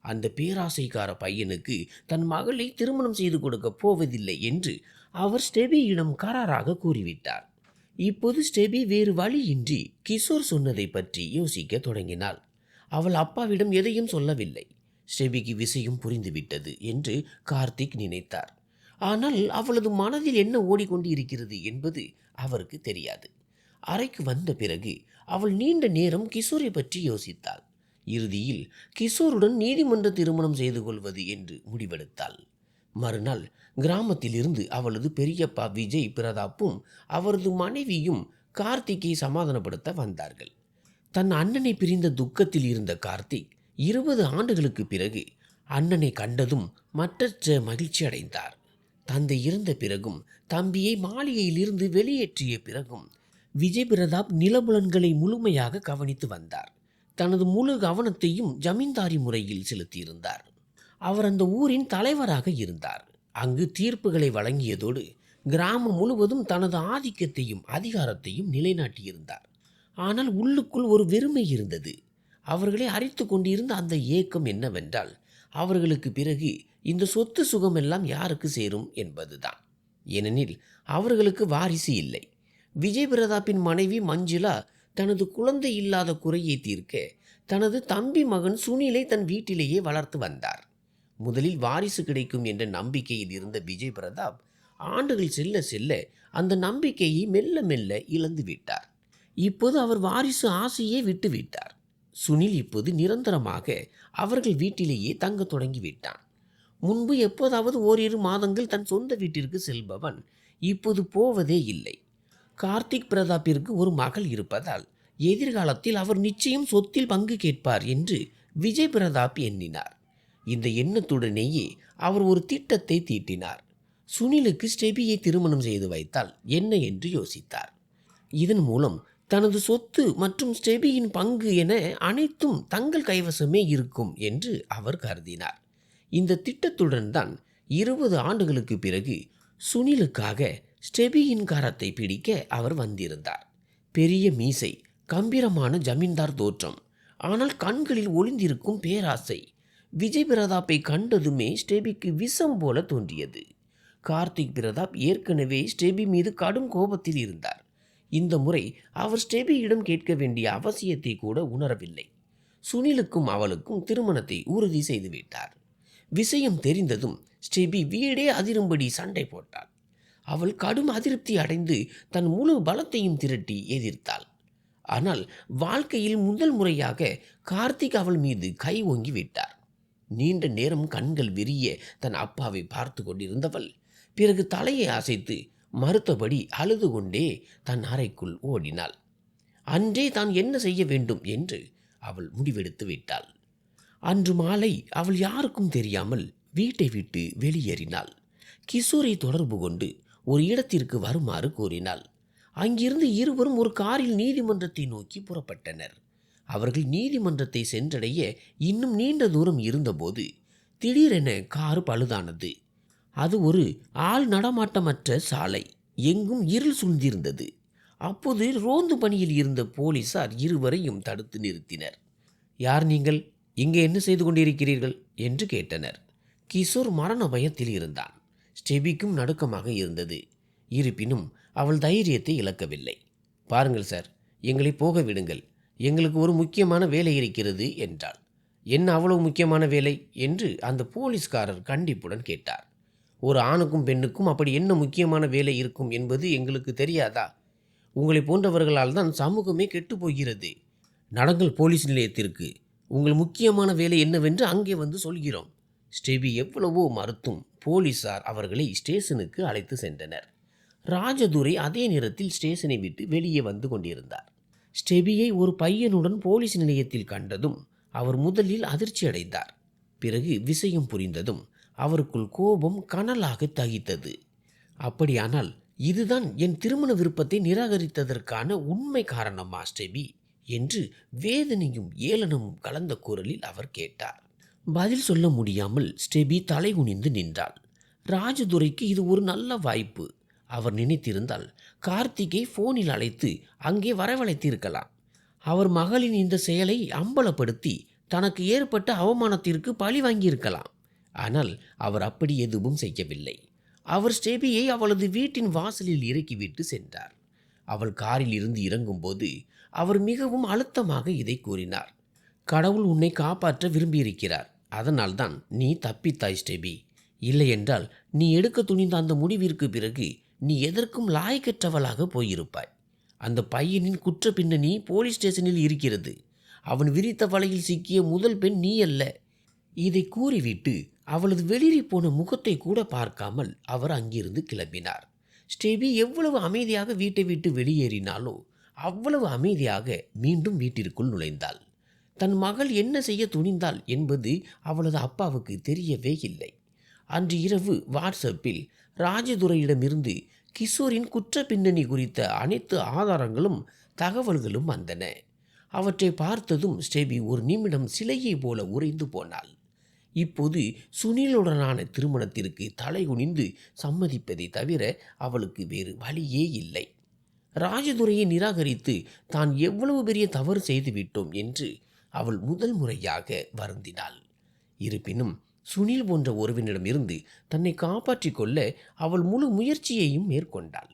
அந்த பேராசைக்கார பையனுக்கு தன் மகளை திருமணம் செய்து கொடுக்க போவதில்லை என்று அவர் ஸ்டெபியிடம் கராராக கூறிவிட்டார். இப்போது ஸ்டெபி வேறு வழியின்றி கிஷோர் சொன்னதை பற்றி யோசிக்க தொடங்கினாள். அவள் அப்பாவிடம் எதையும் சொல்லவில்லை. ஸ்டெபிக்கு விஷயம் புரிந்துவிட்டது என்று கார்த்திக் நினைத்தார். ஆனால் அவளது மனதில் என்ன ஓடிக்கொண்டு இருக்கிறது என்பது அவருக்கு தெரியாது. அறைக்கு வந்த பிறகு அவள் நீண்ட நேரம் கிஷோரை பற்றி யோசித்தாள். இறுதியில் கிஷோருடன் நீதிமன்ற திருமணம் செய்து கொள்வது என்று முடிவெடுத்தாள். மறுநாள் கிராமத்தில் இருந்து அவளது பெரியப்பா விஜய் பிரதாப்பும் அவரது மனைவியும் கார்த்திக்கை சமாதானப்படுத்த வந்தார்கள். தன் அண்ணனை பிரிந்த துக்கத்தில் இருந்த கார்த்திக் 20 ஆண்டுகளுக்கு பிறகு அண்ணனை கண்டதும் மற்றற்ற மகிழ்ச்சி அடைந்தார். தந்தை இறந்த பிறகும் தம்பியை மாளிகையிலிருந்து வெளியேற்றிய பிறகும் விஜய் பிரதாப் நிலபுலன்களை முழுமையாக கவனித்து வந்தார். தனது முழு கவனத்தையும் ஜமீன்தாரி முறையில் செலுத்தியிருந்தார். அவர் அந்த ஊரின் தலைவராக இருந்தார். அங்கு தீர்ப்புகளை வழங்கியதோடு கிராமம் முழுவதும் தனது ஆதிக்கத்தையும் அதிகாரத்தையும் நிலைநாட்டியிருந்தார். ஆனால் உள்ளுக்குள் ஒரு வெறுமை இருந்தது. அவர்களை அரித்து கொண்டிருந்த அந்த ஏக்கம் என்னவென்றால், அவர்களுக்கு பிறகு இந்த சொத்து சுகமெல்லாம் யாருக்கு சேரும் என்பதுதான். ஏனெனில் அவர்களுக்கு வாரிசு இல்லை. விஜய் பிரதாப்பின் மனைவி மஞ்சுளா தனது குழந்தை இல்லாத குறையை தீர்க்க தனது தம்பி மகன் சுனிலை தன் வீட்டிலேயே வளர்த்து வந்தார். முதலில் வாரிசு கிடைக்கும் என்ற நம்பிக்கையில் இருந்த விஜய் பிரதாப் ஆண்டுகள் செல்ல செல்ல அந்த நம்பிக்கையை மெல்ல மெல்ல இழந்து விட்டார். இப்போது அவர் வாரிசு ஆசையே விட்டுவிட்டார். சுனில் இப்போது நிரந்தரமாக அவர்கள் வீட்டிலேயே தங்க தொடங்கிவிட்டான். முன்பு எப்போதாவது ஓரிரு மாதங்கள் தன் சொந்த வீட்டிற்கு செல்பவன் இப்போது போவதே இல்லை. கார்த்திக் பிரதாப்பிற்கு ஒரு மகள் இருப்பதால் எதிர்காலத்தில் அவர் நிச்சயம் சொத்தில் பங்கு கேட்பார் என்று விஜய் பிரதாப் எண்ணினார். இந்த எண்ணத்துடனேயே அவர் ஒரு திட்டத்தை தீட்டினார். சுனிலுக்கு ஸ்டெபியை திருமணம் செய்து வைத்தால் என்ன என்று யோசித்தார். இதன் மூலம் தனது சொத்து மற்றும் ஸ்டெபியின் பங்கு என அனைத்தும் தங்கள் கைவசமே இருக்கும் என்று அவர் கருதினார். இந்த திட்டத்துடன் தான் 20 ஆண்டுகளுக்கு பிறகு சுனிலுக்காக ஸ்டெபியின் கரத்தை பிடிக்க அவர் வந்திருந்தார். பெரிய மீசை, கம்பீரமான ஜமீன்தார் தோற்றம், ஆனால் கண்களில் ஒளிந்திருக்கும் பேராசை விஜய் பிரதாப்பை கண்டதுமே ஸ்டெபிக்கு விஷம் போல தோன்றியது. கார்த்திக் பிரதாப் ஏற்கனவே ஸ்டெபி மீது கடும் கோபத்தில் இருந்தார். இந்த முறை அவர் ஸ்டெபியிடம் கேட்க வேண்டிய அவசியத்தை கூட உணரவில்லை. சுனிலுக்கும் அவளுக்கும் திருமணத்தை உறுதி செய்துவிட்டார். விஷயம் தெரிந்ததும் ஸ்டெபி வீடே அதிரும்படி சண்டை போட்டாள். அவள் கடும் அதிருப்தி அடைந்து தன் முழு பலத்தையும் திரட்டி எதிர்த்தாள். ஆனால் வாழ்க்கையில் முதல் முறையாக கார்த்திக் அவள் மீது கை ஓங்கி விட்டார். நீண்ட நேரம் கண்கள் விரிய தன் அப்பாவை பார்த்து கொண்டிருந்தவள் பிறகு தலையை அசைத்து மறுத்தபடி அழுது கொண்டே தன் அறைக்குள் ஓடினாள். அன்றே தான் என்ன செய்ய வேண்டும் என்று அவள் முடிவெடுத்து விட்டாள். அன்று மாலை அவள் யாருக்கும் தெரியாமல் வீட்டை விட்டு வெளியேறினாள். கிஷோரை தொடர்பு கொண்டு ஒரு இடத்திற்கு வருமாறு கூறினாள். அங்கிருந்து இருவரும் ஒரு காரில் நீதிமன்றத்தை நோக்கி புறப்பட்டனர். அவர்கள் நீதிமன்றத்தை சென்றடைய இன்னும் நீண்ட தூரம் இருந்தபோது திடீரென கார் பழுதானது. அது ஒரு ஆள் நடமாட்டமற்ற சாலை. எங்கும் இருள் சூழ்ந்திருந்தது. அப்போது ரோந்து பணியில் இருந்த போலீசார் இருவரையும் தடுத்து நிறுத்தினர். யார் நீங்கள்? இங்கே என்ன செய்து கொண்டிருக்கிறீர்கள் என்று கேட்டனர். கிஷோர் மரண பயத்தில் இருந்தான். ஸ்டெபிக்கும் நடுக்கமாக இருந்தது. இருப்பினும் அவள் தைரியத்தை இழக்கவில்லை. பாருங்கள் சார், எங்களை போக விடுங்கள், எங்களுக்கு ஒரு முக்கியமான வேலை இருக்கிறது என்றாள். என்ன அவ்வளவு முக்கியமான வேலை என்று அந்த போலீஸ்காரர் கண்டிப்புடன் கேட்டார். ஒரு ஆணுக்கும் பெண்ணுக்கும் அப்படி என்ன முக்கியமான வேலை இருக்கும் என்பது எங்களுக்கு தெரியாதா? உங்களை போன்றவர்களால் தான் சமூகமே கெட்டுப்போகிறது. நடங்கள் போலீஸ் நிலையத்திற்கு. உங்கள் முக்கியமான வேலை என்னவென்று அங்கே வந்து சொல்கிறோம். ஸ்டெபி எவ்வளவோ மறுத்தும் போலீசார் அவர்களை ஸ்டேஷனுக்கு அழைத்து சென்றனர். ராஜதுரை அதே நேரத்தில் ஸ்டேஷனை விட்டு வெளியே வந்து கொண்டிருந்தார். ஸ்டெபியை ஒரு பையனுடன் போலீஸ் நிலையத்தில் கண்டதும் அவர் முதலில் அதிர்ச்சி அடைந்தார். பிறகு விஷயம் புரிந்ததும் அவருக்குள் கோபம் கனலாக தகித்தது. அப்படியானால் இதுதான் என் திருமண விருப்பத்தை நிராகரித்ததற்கான உண்மை காரணமா ஸ்டெபி என்று வேதனையும் ஏளனமும் கலந்த குரலில் அவர் கேட்டார். பதில் சொல்ல முடியாமல் ஸ்டெபி தலை குனிந்து நின்றாள். ராஜதுரைக்கு இது ஒரு நல்ல வாய்ப்பு. அவர் நினைத்திருந்தால் கார்த்திகை போனில் அழைத்து அங்கே வரவழைத்திருக்கலாம். அவர் மகளின் இந்த செயலை அம்பலப்படுத்தி தனக்கு ஏற்பட்ட அவமானத்திற்கு பழி வாங்கியிருக்கலாம். ஆனால் அவர் அப்படி எதுவும் செய்யவில்லை. அவர் ஸ்டெபியை அவளது வீட்டின் வாசலில் இறக்கிவிட்டு சென்றார். அவள் காரில் இருந்து இறங்கும்போது அவர் மிகவும் அழுத்தமாக இதை கூறினார். கடவுள் உன்னை காப்பாற்ற விரும்பியிருக்கிறார். அதனால்தான் நீ தப்பித்தாய் ஸ்டெபி. இல்லையென்றால் நீ எடுக்க துணிந்த அந்த முடிவிற்கு பிறகு நீ எதற்கும் லாயக்கற்றவளாக போயிருப்பாய். அந்த பையனின் குற்ற பின்னணி போலீஸ் ஸ்டேஷனில் இருக்கிறது. அவன் விரித்த வலையில் சிக்கிய முதல் பெண் நீ அல்ல. இதை கூறிவிட்டு அவளது வெளிரி போன முகத்தை கூட பார்க்காமல் அவர் அங்கிருந்து கிளம்பினார். ஸ்டெபி எவ்வளவு அமைதியாக வீட்டை விட்டு வெளியேறினாலோ அவ்வளவு அமைதியாக மீண்டும் வீட்டிற்குள் நுழைந்தாள். தன் மகள் என்ன செய்ய துணிந்தாள் என்பது அவளது அப்பாவுக்கு தெரியவே இல்லை. அன்று இரவு வாட்ஸ்அப்பில் ராஜதுரையிடமிருந்து கிஷோரின் குற்ற பின்னணி குறித்த அனைத்து ஆதாரங்களும் தகவல்களும் வந்தன. அவற்றை பார்த்ததும் ஸ்டெபி ஒரு நிமிடம் சிலையை போல உறைந்து போனாள். இப்போது சுனிலுடனான திருமணத்திற்கு தலைகுனிந்து சம்மதிப்பதை தவிர அவளுக்கு வேறு வழியே இல்லை. ராஜதுரையை நிராகரித்து தான் எவ்வளவு பெரிய தவறு செய்துவிட்டோம் என்று அவள் முதல் முறையாக வருந்தினாள். இருப்பினும் சுனில் போன்ற ஒருவனிடமிருந்து தன்னை காப்பாற்றி கொள்ள அவள் முழு முயற்சியையும் மேற்கொண்டாள்.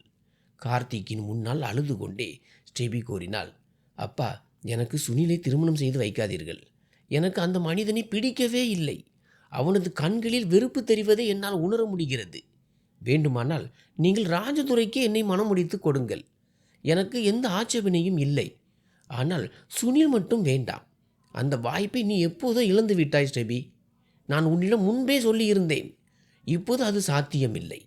கார்த்திக்கின் முன்னால் அழுது கொண்டே ஸ்டெபி கூறினாள், அப்பா, எனக்கு சுனிலை திருமணம் செய்து வைக்காதீர்கள். எனக்கு அந்த மனிதனை பிடிக்கவே இல்லை. அவனது கண்களில் வெறுப்பு தெரிவதை என்னால் உணர முடிகிறது. வேண்டுமானால் நீங்கள் ராஜதுரைக்கே என்னை மனமுடித்து கொடுங்கள். எனக்கு எந்த ஆட்சேபனையும் இல்லை. ஆனால் சுனில் மட்டும் வேண்டாம். அந்த வாய்ப்பை நீ எப்போதோ இழந்து விட்டாய் ஸ்டெபி. நான் உன்னிடம் முன்பே சொல்லியிருந்தேன். இப்போது அது சாத்தியமில்லை.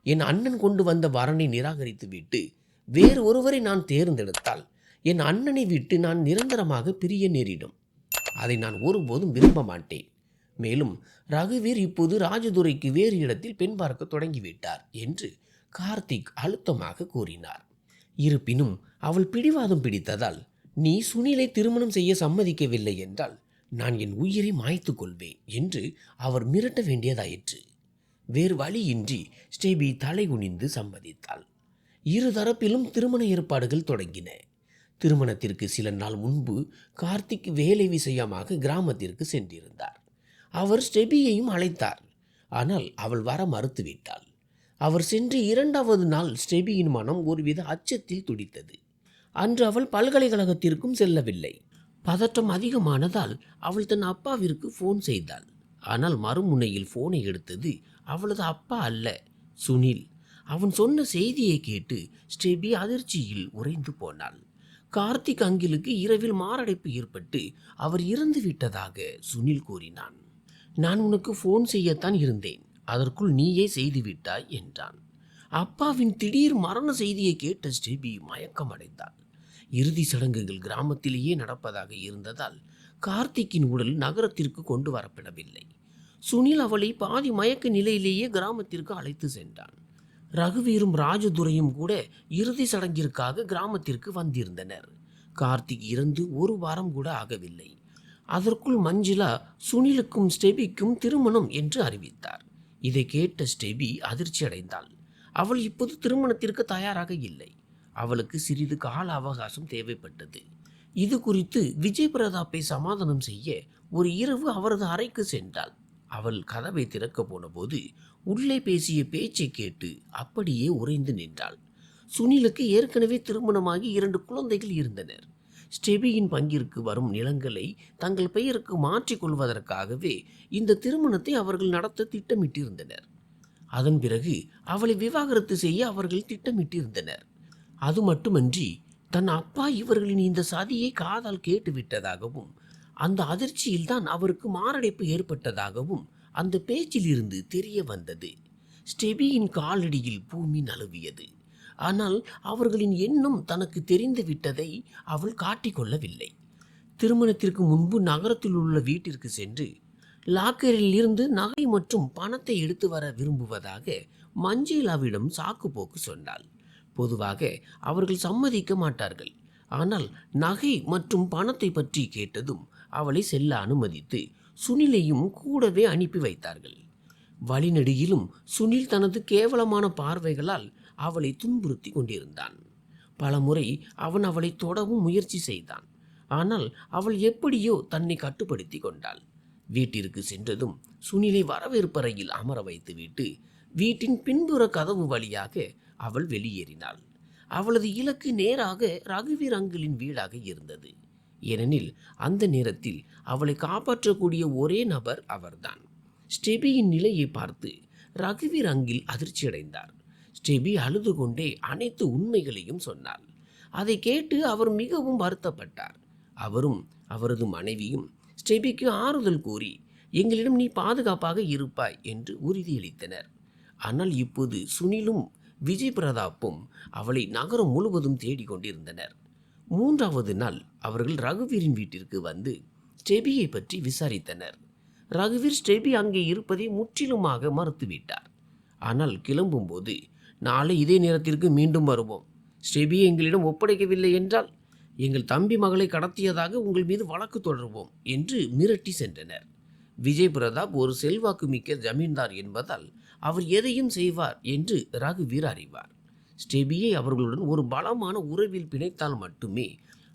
என் அண்ணன் கொண்டு வந்த வரனை நிராகரித்து விட்டு வேறு ஒருவரை நான் தேர்ந்தெடுத்தால் என் அண்ணனை விட்டு நான் நிரந்தரமாக பிரிய நேரிடும். அதை நான் ஒருபோதும் விரும்ப மாட்டேன். மேலும் ரகுவீர் இப்போது ராஜதுரைக்கு வேறு இடத்தில் பெண் பார்க்க தொடங்கிவிட்டார் என்று கார்த்திக் அழுத்தமாக கூறினார். இருப்பினும் அவள் பிடிவாதம் பிடித்ததால், நீ சுனிலை திருமணம் செய்ய சம்மதிக்கவில்லை என்றால் நான் என் உயிரை மாய்த்து கொள்வேன் என்று அவர் மிரட்ட வேண்டியதாயிற்று. வேறு வழியின்றி ஸ்டெபி தலை குனிந்து சம்மதித்தாள். இரு தரப்பிலும் திருமண ஏற்பாடுகள் தொடங்கின. திருமணத்திற்கு சில நாள் முன்பு கார்த்திக் வேலை விஷயமாக கிராமத்திற்கு சென்றிருந்தார். அவர் ஸ்டெபியையும் அழைத்தார். ஆனால் அவள் வர மறுத்துவிட்டாள். அவர் சென்று 2வது நாள் ஸ்டெபியின் மனம் ஒருவித அச்சத்தில் துடித்தது. அன்று அவள் பல்கலைக்கழகத்திற்கும் செல்லவில்லை. பதற்றம் அதிகமானதால் அவள் தன் அப்பாவிற்கு ஃபோன் செய்தாள். ஆனால் மறுமுனையில் ஃபோனை எடுத்தது அவளது அப்பா அல்ல, சுனில். அவன் சொன்ன செய்தியை கேட்டு ஸ்டெபி அதிர்ச்சியில் உறைந்து போனாள். கார்த்திக் அங்கிளுக்கு இரவில் மாரடைப்பு ஏற்பட்டு அவர் இறந்து விட்டதாக சுனில் கூறினான். நான் உனக்கு ஃபோன் செய்யத்தான் இருந்தேன், அதற்குள் நீயே செய்துவிட்டாய் என்றான். அப்பாவின் திடீர் மரண செய்தியை கேட்ட ஸ்டெபி மயக்கமடைந்தாள். இறுதி சடங்குகள் கிராமத்திலேயே நடப்பதாக இருந்ததால் கார்த்திக்கின் உடல் நகரத்திற்கு கொண்டு வரப்படவில்லை. சுனில் அவளை பாதி மயக்க நிலையிலேயே கிராமத்திற்கு அழைத்து சென்றான். ரகுவீரும் ராஜதுரையும் கூட இறுதி சடங்கிற்காக கிராமத்திற்கு வந்திருந்தனர். கார்த்திக் இறந்து 1 வாரம் கூட ஆகவில்லை. அதற்குள் மஞ்சுளா சுனிலுக்கும் ஸ்டெபிக்கும் திருமணம் என்று அறிவித்தார். இதை கேட்ட ஸ்டெபி அதிர்ச்சி அடைந்தாள். அவள் இப்போது திருமணத்திற்கு தயாராக இல்லை. அவளுக்கு சிறிது கால அவகாசம் தேவைப்பட்டது. இது குறித்து விஜய் பிரதாப்பை சமாதானம் செய்ய ஒரு இரவு அவரது அறைக்கு சென்றாள். அவள் கதவை திறக்க போன போது உள்ளே பேசிய பேச்சை கேட்டு அப்படியே உறைந்து நின்றாள். சுனிலுக்கு ஏற்கனவே திருமணமாகி 2 குழந்தைகள் இருந்தனர். ஸ்டெபியின் பங்கிற்கு வரும் நிலங்களை தங்கள் பெயருக்கு மாற்றிக்கொள்வதற்காகவே இந்த திருமணத்தை அவர்கள் நடத்த திட்டமிட்டிருந்தனர். அதன் பிறகு அவளை விவாகரத்து செய்ய அவர்கள் திட்டமிட்டிருந்தனர். அது மட்டுமன்றி தன் அப்பா இவர்களின் இந்த சதியை காதால் கேட்டுவிட்டதாகவும் அந்த அதிர்ச்சியில்தான் அவருக்கு மாரடைப்பு ஏற்பட்டதாகவும் அந்த பேச்சிலிருந்து தெரிய வந்தது. ஸ்டெபியின் காலடியில் பூமி நழுவியது. ஆனால் அவர்களின் எண்ணம் தனக்கு தெரிந்து விட்டதை அவள் காட்டிக்கொள்ளவில்லை. திருமணத்திற்கு முன்பு நகரத்தில் உள்ள வீட்டிற்கு சென்று லாக்கரில் இருந்து நகை மற்றும் பணத்தை எடுத்து வர விரும்புவதாக மஞ்சளாவிடம் சாக்கு போக்கு சொன்னாள். பொதுவாக அவர்கள் சம்மதிக்க மாட்டார்கள். ஆனால் நகை மற்றும் பணத்தை பற்றி கேட்டதும் அவளை செல்ல அனுமதித்து சுனிலையும் கூடவே அனுப்பி வைத்தார்கள். வழிநெடுகிலும் சுனில் தனது கேவலமான பார்வைகளால் அவளை துன்புறுத்தி கொண்டிருந்தான். பலமுறை அவன் அவளை தொடவும் முயற்சி செய்தான். ஆனால் அவள் எப்படியோ தன்னை கட்டுப்படுத்தி கொண்டாள். வீட்டிற்கு சென்றதும் சுனிலை வரவேற்பறையில் அமர வைத்துவிட்டு வீட்டின் பின்புற கதவு வழியாக அவள் வெளியேறினாள். அவளது இலக்கு நேராக ரகுவீர் அங்கிளின் வீடாக இருந்தது. ஏனெனில் அந்த நேரத்தில் அவளை காப்பாற்றக்கூடிய ஒரே நபர் அவர்தான். ஸ்டெபியின் நிலையை பார்த்து ரகுவீர் அங்கிள் அதிர்ச்சியடைந்தார். ஸ்டெபி அழுது கொண்டே அனைத்து உண்மைகளையும் சொன்னாள். அதை கேட்டு அவர் மிகவும் வருத்தப்பட்டார். அவரும் அவரது மனைவியும் ஸ்டெபிக்கு ஆறுதல் கூறி எங்களிடம் நீ பாதுகாப்பாக இருப்பாய் என்று உறுதியளித்தனர். ஆனால் இப்போது சுனிலும் விஜய் பிரதாப்பும் அவளை நகரம் முழுவதும் தேடிக்கொண்டிருந்தனர். 3வது நாள் அவர்கள் ரகுவீரின் வீட்டிற்கு வந்து ஸ்டெபியை பற்றி விசாரித்தனர். ரகுவீர் ஸ்டெபி அங்கே இருப்பதை முற்றிலுமாக மறுத்துவிட்டார். ஆனால் கிளம்பும்போது நாளை இதே நேரத்திற்கு மீண்டும் வருவோம், ஸ்டெபியை எங்களிடம் ஒப்படைக்கவில்லை என்றால் எங்கள் தம்பி மகளை கடத்தியதாக உங்கள் மீது வழக்கு தொடர்வோம் என்று மிரட்டி சென்றனர். விஜய் பிரதாப் ஒரு செல்வாக்கு மிக்க ஜமீன்தார் என்பதால் அவர் எதையும் செய்வார் என்று ரகுவீர் அறிவார். ஸ்டெபியை அவர்களுடன் ஒரு பலமான உறவில் பிணைத்தால் மட்டுமே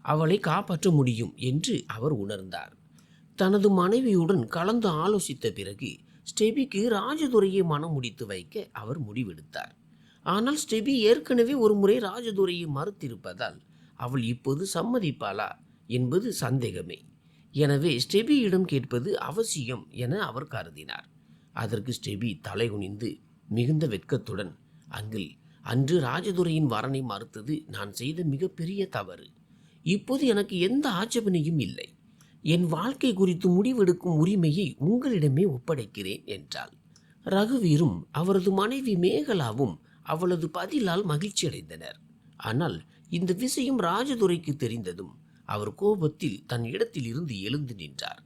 அவளை காப்பாற்ற முடியும் என்று அவர் உணர்ந்தார். தனது மனைவியுடன் கலந்து ஆலோசித்த பிறகு ஸ்டெபிக்கு ராஜதுரையை மனம் முடித்து வைக்க அவர் முடிவெடுத்தார். ஆனால் ஸ்டெபி ஏற்கனவே ஒரு முறை ராஜதுரையை மறுத்திருப்பதால் அவள் இப்போது சம்மதிப்பாளா என்பது சந்தேகமே. எனவே ஸ்டெபியிடம் கேட்பது அவசியம் என அவர் கருதினார். அதற்கு ஸ்டெபி தலைகுனிந்து மிகுந்த வெட்கத்துடன், அங்கிள், அன்று ராஜதுரையின் வரனை மறுத்தது நான் செய்த மிகப்பெரிய தவறு. இப்போது எனக்கு எந்த ஆட்சேபனையும் இல்லை. என் வாழ்க்கை குறித்து முடிவெடுக்கும் உரிமையை உங்களிடமே ஒப்படைக்கிறேன் என்றாள். ரகுவீரும் அவரது மனைவி மேகலாவும் அவளது பதிலால் மகிழ்ச்சி அடைந்தனர். ஆனால் இந்த விஷயம் ராஜதுரைக்கு தெரிந்ததும் அவர் கோபத்தில் தன் இடத்தில் இருந்து எழுந்து நின்றார்.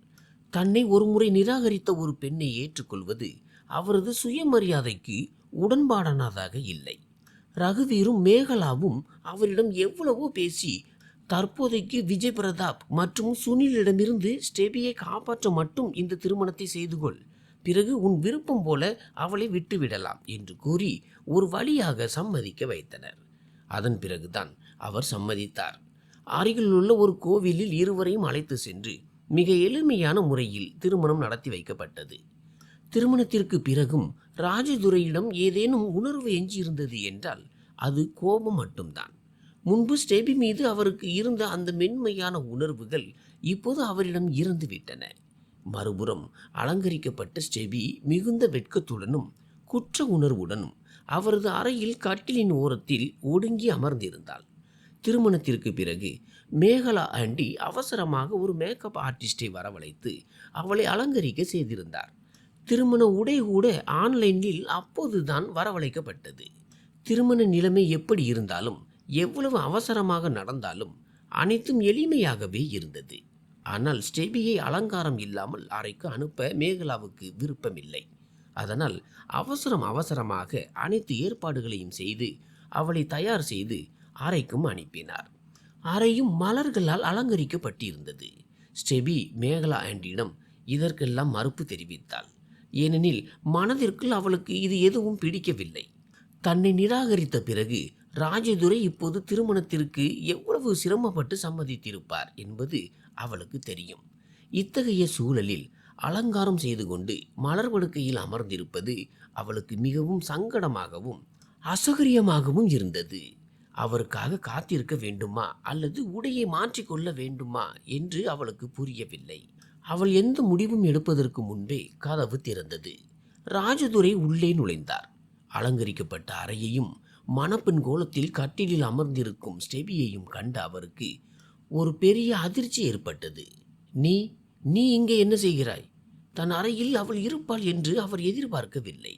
தன்னை ஒருமுறை நிராகரித்த ஒரு பெண்ணை ஏற்றுக்கொள்வது அவரது சுயமரியாதைக்கு உடன்பாடானதாக இல்லை. ரகுவீரும் மேகலாவும் அவரிடம் எவ்வளவோ பேசி தற்போதைக்கு விஜய் பிரதாப் மற்றும் சுனிலிடமிருந்து ஸ்டெபியை காப்பாற்ற மட்டும் இந்த திருமணத்தை செய்து கொள், பிறகு உன் விருப்பம் போல அவளை விட்டுவிடலாம் என்று கூறி ஒரு வழியாக சம்மதிக்க வைத்தனர். அதன் பிறகுதான் அவர் சம்மதித்தார். அருகில் உள்ள ஒரு கோவிலில் இருவரையும் அழைத்து சென்று மிக எளிமையான முறையில் திருமணம் நடத்தி வைக்கப்பட்டது. திருமணத்திற்கு பிறகும் ராஜதுரையிடம் ஏதேனும் உணர்வு எஞ்சியிருந்தது என்றால் அது கோபம் மட்டும்தான். முன்பு ஸ்டெபி மீது அவருக்கு இருந்த அந்த மென்மையான உணர்வுகள் இப்போது அவரிடம் இறந்து விட்டன. மறுபுறம் அலங்கரிக்கப்பட்ட ஸ்டெபி மிகுந்த வெட்கத்துடனும் குற்ற உணர்வுடனும் அவரது அறையில் கட்டிலின் ஓரத்தில் ஒடுங்கி அமர்ந்திருந்தாள். திருமணத்திற்கு பிறகு மேகலா ஆண்டி அவசரமாக ஒரு மேக்கப் ஆர்டிஸ்டை வரவழைத்து அவளை அலங்கரிக்க செய்திருந்தார். திருமண உடை கூட ஆன்லைனில் அப்போதுதான் வரவழைக்கப்பட்டது. திருமண நிலைமை எப்படி இருந்தாலும், எவ்வளவு அவசரமாக நடந்தாலும் அனைத்தும் எளிமையாகவே இருந்தது. ஆனால் ஸ்டெபியை அலங்காரம் இல்லாமல் அறைக்கு அனுப்ப மேகலாவுக்கு விருப்பமில்லை. அதனால் அவசரமாக அனைத்து ஏற்பாடுகளையும் செய்து அவளை தயார் செய்து அறைக்கும் அனுப்பினார். அறையும் மலர்களால் அலங்கரிக்கப்பட்டிருந்தது. ஸ்டெபி மேகலா ஆண்டியிடம் இதற்கெல்லாம் மறுப்பு தெரிவித்தாள். ஏனெனில் மனதிற்குள் அவளுக்கு இது எதுவும் பிடிக்கவில்லை. தன்னை நிராகரித்த பிறகு ராஜதுரை இப்போது திருமணத்திற்கு எவ்வளவு சிரமப்பட்டு சம்மதித்திருப்பார் என்பது அவளுக்கு தெரியும். இத்தகைய சூழலில் அலங்காரம் செய்து கொண்டு மலர் படுக்கையில் அமர்ந்திருப்பது அவளுக்கு மிகவும் சங்கடமாகவும் அசௌகரியமாகவும் இருந்தது. அவருக்காக காத்திருக்க வேண்டுமா அல்லது உடையை மாற்றிக்கொள்ள வேண்டுமா என்று அவளுக்கு புரியவில்லை. அவள் எந்த முடிவும் எடுப்பதற்கு முன்பே கதவு திறந்தது. ராஜதுரை உள்ளே நுழைந்தார். அலங்கரிக்கப்பட்ட அறையையும் மணப்பெண் கோலத்தில் கட்டிலில் அமர்ந்திருக்கும் ஸ்டெபியையும் கண்ட அவருக்கு ஒரு பெரிய அதிர்ச்சி ஏற்பட்டது. நீ நீ இங்கே என்ன செய்கிறாய்? தன் அறையில் அவள் இருப்பாள் என்று அவர் எதிர்பார்க்கவில்லை.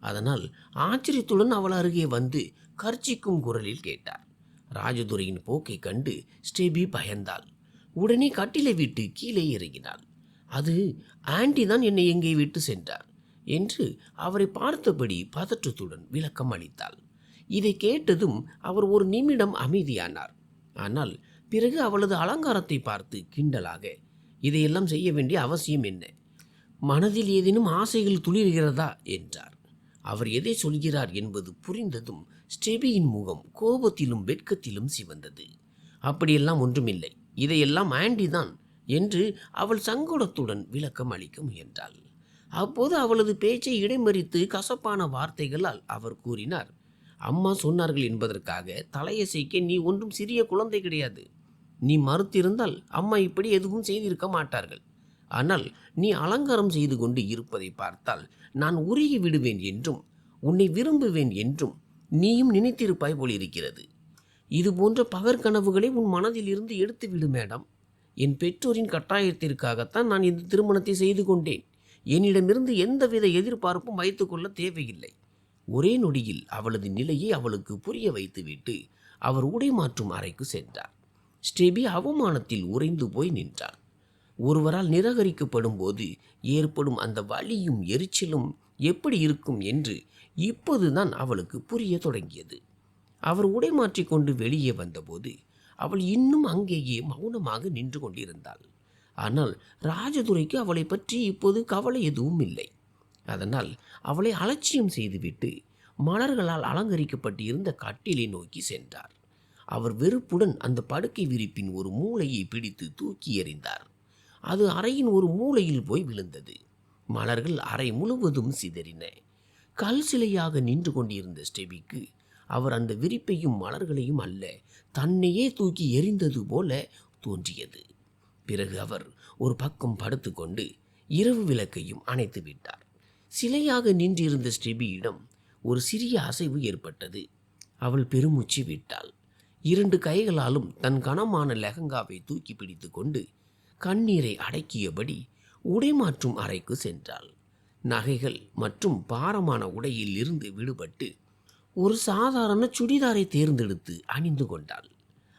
அதனால் ஆச்சரியத்துடன் அவள் அருகே வந்து கர்ச்சிக்கும் குரலில் கேட்டார். ராஜதுரையின் போக்கை கண்டு ஸ்டெபி பயந்தாள். உடனே கட்டிலை விட்டு கீழே இறங்கினாள். அது ஆண்டி தான் என்னை எங்கே விட்டு சென்றார் என்று அவரை பார்த்தபடி பதற்றத்துடன் விளக்கம் அளித்தாள். இதை கேட்டதும் அவர் ஒரு நிமிடம் அமைதியானார். ஆனால் பிறகு அவளது அலங்காரத்தை பார்த்து கிண்டலாக, இதையெல்லாம் செய்ய வேண்டிய அவசியம் என்ன? மனதில் ஏதேனும் ஆசைகள் துளிர்கிறதா என்றார். அவர் எதை சொல்கிறார் என்பது புரிந்ததும் ஸ்டெபியின் முகம் கோபத்திலும் வெட்கத்திலும் சிவந்தது. அப்படியெல்லாம் ஒன்றுமில்லை, இதையெல்லாம் ஆண்டி தான் என்று அவள் சங்கடத்துடன் விளக்கம் அளிக்க முயன்றாள். அப்போது அவளது பேச்சை இடைமறித்து கசப்பான வார்த்தைகளால் அவர் கூறினார். அம்மா சொன்னார்கள் என்பதற்காக தலையசைக்க நீ ஒன்றும் சிறிய குழந்தை கிடையாது. நீ மறுத்திருந்தால் அம்மா இப்படி எதுவும் செய்திருக்க மாட்டார்கள். ஆனால் நீ அலங்காரம் செய்து கொண்டு இருப்பதை பார்த்தால் நான் உருகி விடுவேன் என்றும் உன்னை விரும்புவேன் என்றும் நீயும் நினைத்திருப்பாய் போலிருக்கிறது. இது போன்ற பகற்கனவுகளை உன் மனதில் இருந்து எடுத்துவிடு மேடம். என் பெற்றோரின் கட்டாயத்திற்காகத்தான் நான் இந்த திருமணத்தை செய்து கொண்டேன். என்னிடமிருந்து எந்தவித எதிர்பார்ப்பும் வைத்துக்கொள்ள தேவையில்லை. ஒரே நொடியில் அவளது நிலையை அவளுக்கு புரிய வைத்துவிட்டு அவர் உடை மாற்றும் அறைக்கு சென்றார். ஸ்டெபி அவமானத்தில் உறைந்து போய் நின்றார். ஒருவரால் நிராகரிக்கப்படும் போது ஏற்படும் அந்த வலியும் எரிச்சலும் எப்படி இருக்கும் என்று இப்போதுதான் அவளுக்கு புரிய தொடங்கியது. அவர் உடை மாற்றிக்கொண்டு வெளியே வந்தபோது அவள் இன்னும் அங்கேயே மௌனமாக நின்று கொண்டிருந்தாள். ஆனால் ராஜதுரைக்கு அவளை பற்றி இப்போது கவலை எதுவும் இல்லை. அதனால் அவளை அலட்சியம் செய்துவிட்டு மலர்களால் அலங்கரிக்கப்பட்டு இருந்த கட்டிலை நோக்கி சென்றார். அவர் வெறுப்புடன் அந்த படுக்கை விரிப்பின் ஒரு மூலையை பிடித்து தூக்கி எறிந்தார். அது அறையின் ஒரு மூலையில் போய் விழுந்தது. மலர்கள் அறை முழுவதும் சிதறின. கல் சிலையாக நின்று கொண்டிருந்த ஸ்டெபிக்கு அவர் அந்த விரிப்பையும் மலர்களையும் அல்ல, தன்னையே தூக்கி எறிந்தது போல தோன்றியது. பிறகு அவர் ஒரு பக்கம் படுத்துக்கொண்டு இரவு விளக்கையும் அணைத்து விட்டார். சிலையாக நின்றிருந்த ஸ்டெபியிடம் ஒரு சிறிய அசைவு ஏற்பட்டது. அவள் பெருமூச்சு விட்டாள். 2 கைகளாலும் தன் கனமான லெஹங்காவை தூக்கி பிடித்து கொண்டு கண்ணீரை அடக்கியபடி உடை மாற்றும் அறைக்கு சென்றாள். நகைகள் மற்றும் பாரமான உடையில் இருந்து விடுபட்டு ஒரு சாதாரண சுடிதாரை தேர்ந்தெடுத்து அணிந்து கொண்டாள்.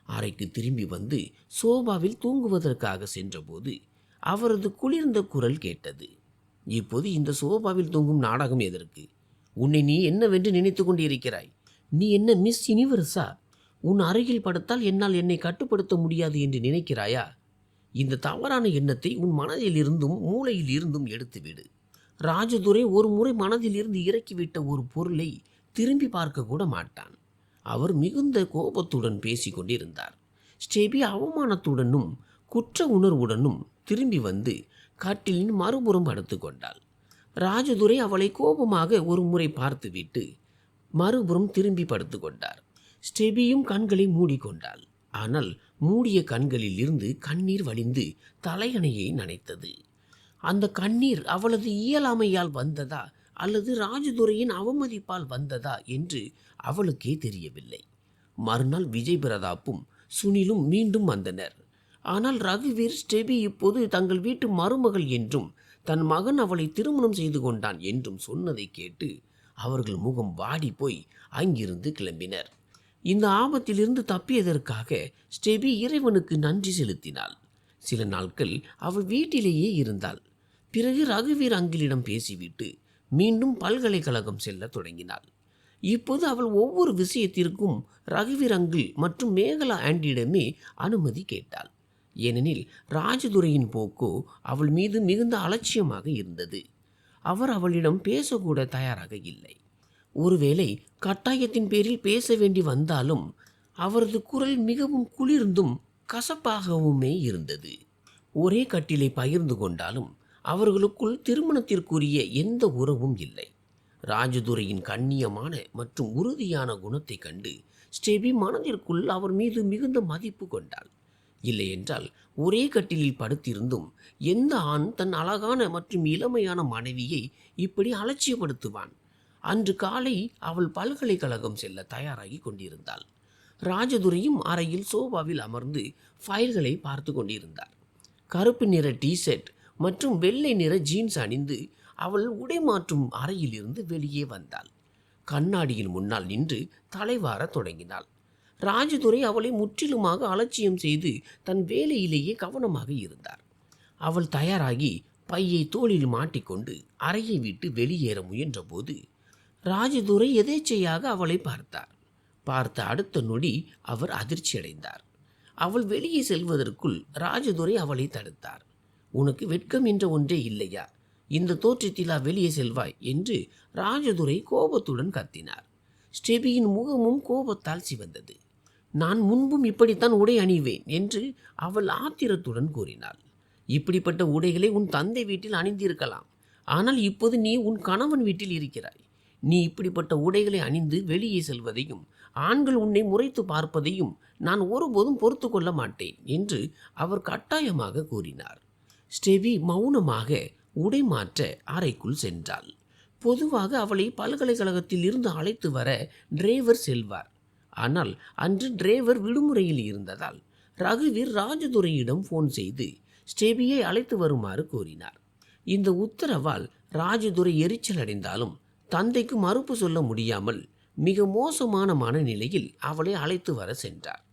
அறைக்கு திரும்பி வந்து சோபாவில் தூங்குவதற்காக சென்றபோது அவரது குளிர்ந்த குரல் கேட்டது. இப்போது இந்த சோபாவில் தூங்கும் நாடகம் எதற்கு? உன்னை நீ என்னவென்று நினைத்து கொண்டிருக்கிறாய்? நீ என்ன மிஸ் யூனிவர்ஸா? உன் அருகில் படுத்தால் என்னால் என்னை கட்டுப்படுத்த முடியாது என்று நினைக்கிறாயா? இந்த தவறான எண்ணத்தை உன் மனதில் இருந்தும் மூளையில் இருந்தும் எடுத்துவிடு. ராஜதுரை ஒரு முறை மனதில் இருந்து இறக்கிவிட்ட ஒரு பொருளை திரும்பி பார்க்க கூட மாட்டான். அவர் மிகுந்த கோபத்துடன் பேசி கொண்டிருந்தார். ஸ்டெபி அவமானத்துடனும் குற்ற உணர்வுடனும் திரும்பி வந்து கட்டிலின் மறுபுறம் படுத்து கொண்டாள். ராஜதுரை அவளை கோபமாக ஒரு முறை பார்த்துவிட்டு மறுபுறம் திரும்பி படுத்து கொண்டார். ஸ்டெபியும் கண்களை மூடிக்கொண்டாள். ஆனால் மூடிய கண்களில் இருந்து கண்ணீர் வழிந்து தலையணையை நனைத்தது. அந்த கண்ணீர் அவளது இயலாமையால் வந்ததா அல்லது ராஜதுரையின் அவமதிப்பால் வந்ததா என்று அவளுக்கே தெரியவில்லை. மறுநாள் விஜய் பிரதாப்பும் சுனிலும் மீண்டும் வந்தனர். ஆனால் ரகுவீர் ஸ்டெபி இப்போது தங்கள் வீட்டு மருமகள் என்றும் தன் மகன் அவளை திருமணம் செய்து கொண்டான் என்றும் சொன்னதை கேட்டு அவர்கள் முகம் வாடி போய் அங்கிருந்து கிளம்பினர். இந்த ஆபத்திலிருந்து தப்பியதற்காக ஸ்டெபி இறைவனுக்கு நன்றி செலுத்தினாள். சில நாட்கள் அவள் வீட்டிலேயே இருந்தாள். பிறகு ரகுவீர் அங்கிளிடம் பேசிவிட்டு மீண்டும் பல்கலைக்கழகம் செல்ல தொடங்கினாள். இப்போது அவள் ஒவ்வொரு விஷயத்திற்கும் ரகுவீர் அங்கிள் மற்றும் மேகலா ஆண்டியிடமே அனுமதி கேட்டாள். ஏனெனில் ராஜதுரையின் போக்கோ அவள் மீது மிகுந்த அலட்சியமாக இருந்தது. அவர் அவளிடம் பேசக்கூட தயாராக இல்லை. ஒருவேளை கட்டாயத்தின் பேரில் பேச வேண்டி வந்தாலும் அவரது குரல் மிகவும் குளிர்ந்தும் கசப்பாகவுமே இருந்தது. ஒரே கட்டிலை பகிர்ந்து கொண்டாலும் அவர்களுக்குள் திருமணத்திற்குரிய எந்த உறவும் இல்லை. ராஜதுரையின் கண்ணியமான மற்றும் உறுதியான குணத்தை கண்டு ஸ்டெபி மனதிற்குள் அவர் மீது மிகுந்த மதிப்பு கொண்டாள். இல்லையென்றால் ஒரே கட்டிலில் படுத்திருந்தும் எந்த ஆண் தன் அழகான மற்றும் இளமையான மனைவியை இப்படி அலட்சியப்படுத்துவான்? அன்று காலை அவள் பல்கலைக்கழகம் செல்ல தயாராகி கொண்டிருந்தாள். ராஜதுரையும் அறையில் சோபாவில் அமர்ந்து ஃபைல்களை பார்த்து கொண்டிருந்தார். கருப்பு நிற டிஷர்ட் மற்றும் வெள்ளை நிற ஜீன்ஸ் அணிந்து அவள் உடை மாற்றும் அறையில் இருந்து வெளியே வந்தாள். கண்ணாடியின் முன்னால் நின்று தலைவார தொடங்கினாள். ராஜதுரை அவளை முற்றிலுமாக அலட்சியம் செய்து தன் வேலையிலேயே கவனமாக இருந்தார். அவள் தயாராகி பையை தோளில் மாட்டிக்கொண்டு அறையை விட்டு வெளியேற முயன்றபோது ராஜதுரை எதேச்சையாக அவளை பார்த்தார். பார்த்த அடுத்த நொடி அவர் அதிர்ச்சியடைந்தார். அவள் வெளியே செல்வதற்குள் ராஜதுரை அவளை தடுத்தார். உனக்கு வெட்கம் என்ற ஒன்றே இல்லையா? இந்த தோற்றத்திலா வெளியே செல்வாய் என்று ராஜதுரை கோபத்துடன் கத்தினார். ஸ்டெபியின் முகமும் கோபத்தால் சிவந்தது. நான் முன்பும் இப்படித்தான் உடை அணிவேன் என்று அவள் ஆத்திரத்துடன் கூறினாள். இப்படிப்பட்ட உடைகளை உன் தந்தை வீட்டில் அணிந்திருக்கலாம். ஆனால் இப்போது நீ உன் கணவன் வீட்டில் இருக்கிறாய். நீ இப்படிப்பட்ட உடைகளை அணிந்து வெளியே செல்வதையும் ஆண்கள் உன்னை முறைத்து பார்ப்பதையும் நான் ஒருபோதும் பொறுத்து கொள்ள மாட்டேன் என்று அவர் கட்டாயமாக கூறினார். ஸ்டெபி மௌனமாக உடை மாற்ற அறைக்குள் சென்றாள். பொதுவாக அவளை பல்கலைக்கழகத்தில் இருந்து அழைத்து வர டிரைவர் செல்வார். ஆனால் அன்று டிரைவர் விடுமுறையில் இருந்ததால் ரகுவீர் ராஜதுரையிடம் ஃபோன் செய்து ஸ்டெபியை அழைத்து வருமாறு கூறினார். இந்த உத்தரவால் ராஜதுரை எரிச்சல் அடைந்தாலும் தந்தைக்கு மறுப்பு சொல்ல முடியாமல் மிக மோசமான மனநிலையில் அவளை அழைத்து வர சென்றார்.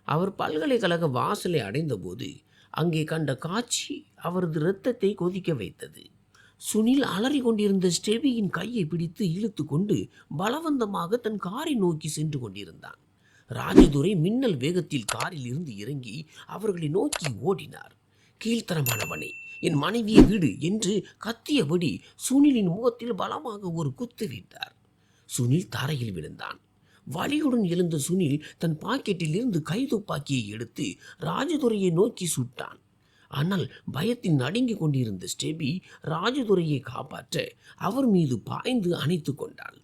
அவர் பல்கலைக்கழக வாசலை அடைந்தபோது அங்கே கண்ட காட்சி அவரது இரத்தத்தை கொதிக்க வைத்தது. சுனில் அலறி கொண்டிருந்த ஸ்டெபியின் கையை பிடித்து இழுத்து கொண்டு பலவந்தமாக தன் காரை நோக்கி சென்று கொண்டிருந்தான். ராஜதுரை மின்னல் வேகத்தில் காரில் இருந்து இறங்கி அவர்களை நோக்கி ஓடினார். கீழ்த்தரமானவனே, என் மனைவியை விடு என்று கத்தியபடி சுனிலின் முகத்தில் பலமாக ஒரு குத்து விட்டார். சுனில் தரையில் விழுந்தான். வலியுடன் எழுந்த சுனில் தன் பாக்கெட்டில் இருந்து கைதுப்பாக்கியை எடுத்து ராஜதுரையை நோக்கி சுட்டான். ஆனால் பயத்தில் நடுங்கிக் கொண்டிருந்த ஸ்டெபி ராஜதுரையை காப்பாற்ற அவர் மீது பாய்ந்து அணைத்து கொண்டாள்.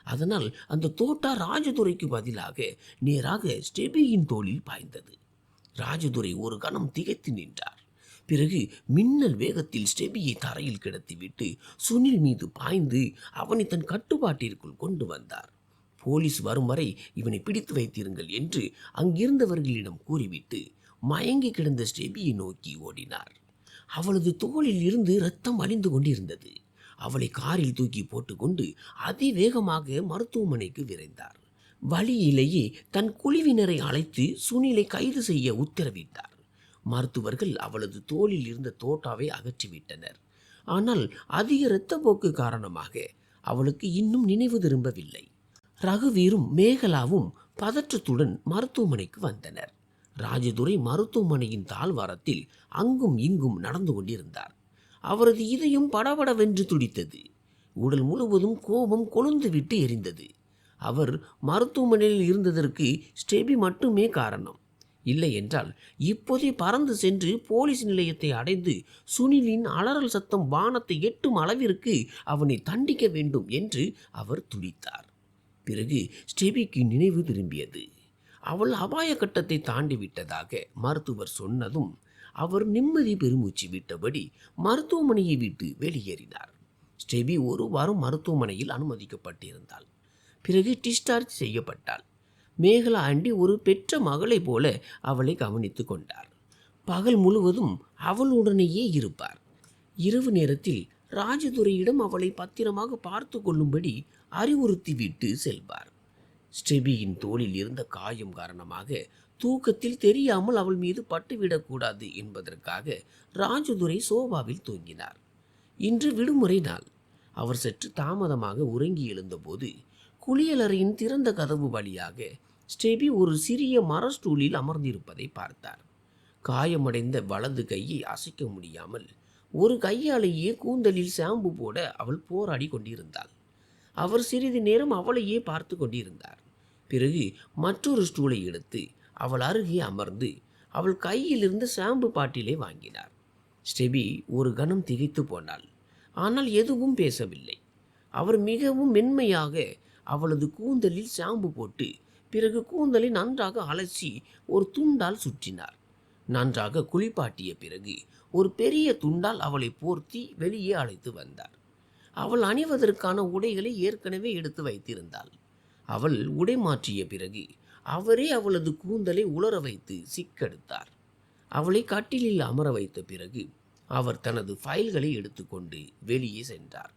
அதனால் அந்த தோட்டா ராஜதுரைக்கு பதிலாக நேராக ஸ்டெபியின் தோளில் பாய்ந்தது. ராஜதுரை ஒரு கணம் திகைத்து நின்றார். பிறகு மின்னல் வேகத்தில் ஸ்டெபியை தரையில் கிடத்திவிட்டு சுனில் மீது பாய்ந்து அவனை தன் கட்டுப்பாட்டிற்குள் கொண்டு வந்தார். போலீஸ் வரும் வரை இவனை பிடித்து வைத்திருங்கள் என்று அங்கிருந்தவர்களிடம் கூறிவிட்டு மயங்கி கிடந்த ஸ்டெபியை நோக்கி ஓடினார். அவளது தோளில் இருந்து இரத்தம் வழிந்து கொண்டிருந்தது. அவளை காரில் தூக்கி போட்டுக்கொண்டு அதிவேகமாக மருத்துவமனைக்கு விரைந்தார். வழியிலேயே தன் குழுவினரை அழைத்து சுனிலை கைது செய்ய உத்தரவிட்டார். மருத்துவர்கள் அவளது தோளில் இருந்த தோட்டாவை அகற்றிவிட்டனர். ஆனால் அதிக இரத்தப்போக்கு காரணமாக அவளுக்கு இன்னும் நினைவு திரும்பவில்லை. ரகுவீரும் மேகலாவும் பதற்றத்துடன் மருத்துவமனைக்கு வந்தனர். ராஜதுரை மருத்துவமனையின் தாழ்வாரத்தில் அங்கும் இங்கும் நடந்து கொண்டிருந்தார். அவரது இதயம் படபடவென்று துடித்தது. உடல் முழுவதும் கோபம் கொழுந்து விட்டு எரிந்தது. அவர் மருத்துவமனையில் இருந்ததற்கு ஸ்டெபி மட்டுமே காரணம். இல்லை என்றால் இப்போதே பறந்து சென்று போலீஸ் நிலையத்தை அடைந்து சுனிலின் அலறல் சத்தம் வானத்தை எட்டும் அளவிற்கு அவனை தண்டிக்க வேண்டும் என்று அவர் துடித்தார். பிறகு ஸ்டெபிக்கு நினைவு திரும்பியது. அவள் அபாய கட்டத்தை தாண்டி விட்டதாக மருத்துவர் சொன்னதும் அவர் நிம்மதி பெருமூச்சு விட்டபடி மருத்துவமனையை விட்டு வெளியேறினார். ஸ்டெபி ஒரு வாரம் மருத்துவமனையில் அனுமதிக்கப்பட்டிருந்தாள். பிறகு டிஸ்சார்ஜ் செய்யப்பட்டாள். மேகலா ஆண்டி ஒரு பெற்ற மகளை போல அவளை கவனித்து கொண்டார். பகல் முழுவதும் அவளுடனேயே இருப்பார். இரவு நேரத்தில் ராஜதுரையிடம் அவளை பத்திரமாக பார்த்து கொள்ளும்படி அறிவுறுத்திவிட்டு செல்வார். ஸ்டெபியின் தோளில் இருந்த காயம் காரணமாக தூக்கத்தில் தெரியாமல் அவள் மீது பட்டுவிடக்கூடாது என்பதற்காக ராஜதுரை சோபாவில் தூங்கினார். இன்று விடுமுறை நாள். அவர் சற்று தாமதமாக உறங்கி எழுந்தபோது குளியலறையின் திறந்த கதவு வழியாக ஸ்டெபி ஒரு சிறிய மர ஸ்டூலில் அமர்ந்திருப்பதை பார்த்தார். காயமடைந்த வலது கையை அசைக்க முடியாமல் ஒரு கையாலேயே கூந்தலில் ஷாம்பு போட அவள் போராடி கொண்டிருந்தாள். அவர் சிறிது நேரம் அவளையே பார்த்து கொண்டிருந்தார். பிறகு மற்றொரு ஸ்டூலை எடுத்து அவள் அருகே அமர்ந்து அவள் கையில் இருந்த ஷாம்பு பாட்டிலை வாங்கினார். ஸ்டெபி ஒரு கணம் திகைத்து போனாள். ஆனால் எதுவும் பேசவில்லை. அவர் மிகவும் மென்மையாக அவளது கூந்தலில் ஷாம்பு போட்டு பிறகு கூந்தலை நன்றாக அலசி ஒரு துண்டால் சுற்றினார். நன்றாக குளிப்பாட்டிய பிறகு ஒரு பெரிய துண்டால் அவளை போர்த்தி வெளியே அழைத்து வந்தார். அவள் அணிவதற்கான உடைகளை ஏற்கனவே எடுத்து வைத்திருந்தாள். அவள் உடை மாற்றிய பிறகு அவரே அவளது கூந்தலை உலர வைத்து சிக்கெடுத்தார். அவளை கட்டிலில் அமர வைத்த பிறகு அவர் தனது ஃபைல்களை எடுத்துக்கொண்டு வெளியே சென்றார்.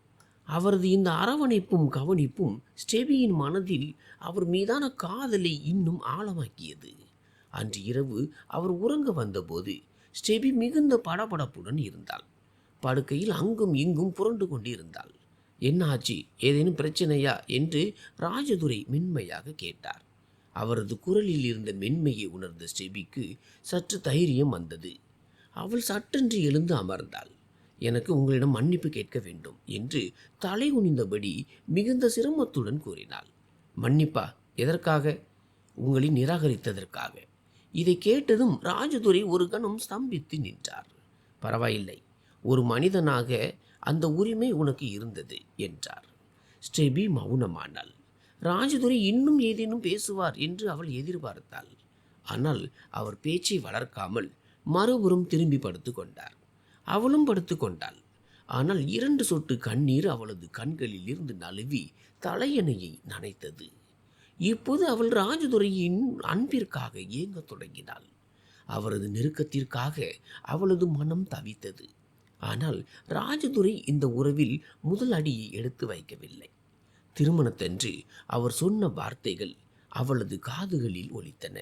அவரது இந்த அரவணைப்பும் கவனிப்பும் ஸ்டெபியின் மனதில் அவர் மீதான காதலை இன்னும் ஆழமாக்கியது. அன்று இரவு அவர் உறங்க வந்தபோது ஸ்டெபி மிகுந்த படபடப்புடன் இருந்தாள். படுக்கையில் அங்கும் இங்கும் புரண்டு கொண்டிருந்தாள். என்ன ஆச்சு, ஏதேனும் பிரச்சனையா என்று ராஜதுரை மென்மையாக கேட்டார். அவரது குரலில் இருந்த மென்மையை உணர்ந்த ஸ்டெபிக்கு சற்று தைரியம் வந்தது. அவள் சட்டென்று எழுந்து அமர்ந்தாள். எனக்கு உங்களிடம் மன்னிப்பு கேட்க வேண்டும் என்று தலை குனிந்தபடி மிகுந்த சிரமத்துடன் கூறினாள். மன்னிப்பா? எதற்காக? உங்களை நிராகரித்ததற்காக. இதை கேட்டதும் ராஜதுரை ஒரு கணம் ஸ்தம்பித்து நின்றார். பரவாயில்லை, ஒரு மனிதனாக அந்த உரிமை உனக்கு இருந்தது என்றார். ஸ்டெபி மௌனமானாள். ராஜதுரை இன்னும் ஏதேனும் பேசுவார் என்று அவள் எதிர்பார்த்தாள். ஆனால் அவர் பேச்சை வளர்க்காமல் மறுபுறம் திரும்பி படுத்து கொண்டார். அவளும் படுத்து கொண்டாள். ஆனால் 2 சொட்டு கண்ணீர் அவளது கண்களில் இருந்து நழுவி தலையணையை நனைத்தது. இப்போது அவள் ராஜதுரையின் அன்பிற்காக ஏங்கத் தொடங்கினாள். அவரது நெருக்கத்திற்காக அவளது மனம் தவித்தது. ஆனால் ராஜதுரை இந்த உறவில் முதல் அடியை எடுத்து வைக்கவில்லை. திருமணத்தன்று அவர் சொன்ன வார்த்தைகள் அவளது காதுகளில் ஒலித்தன.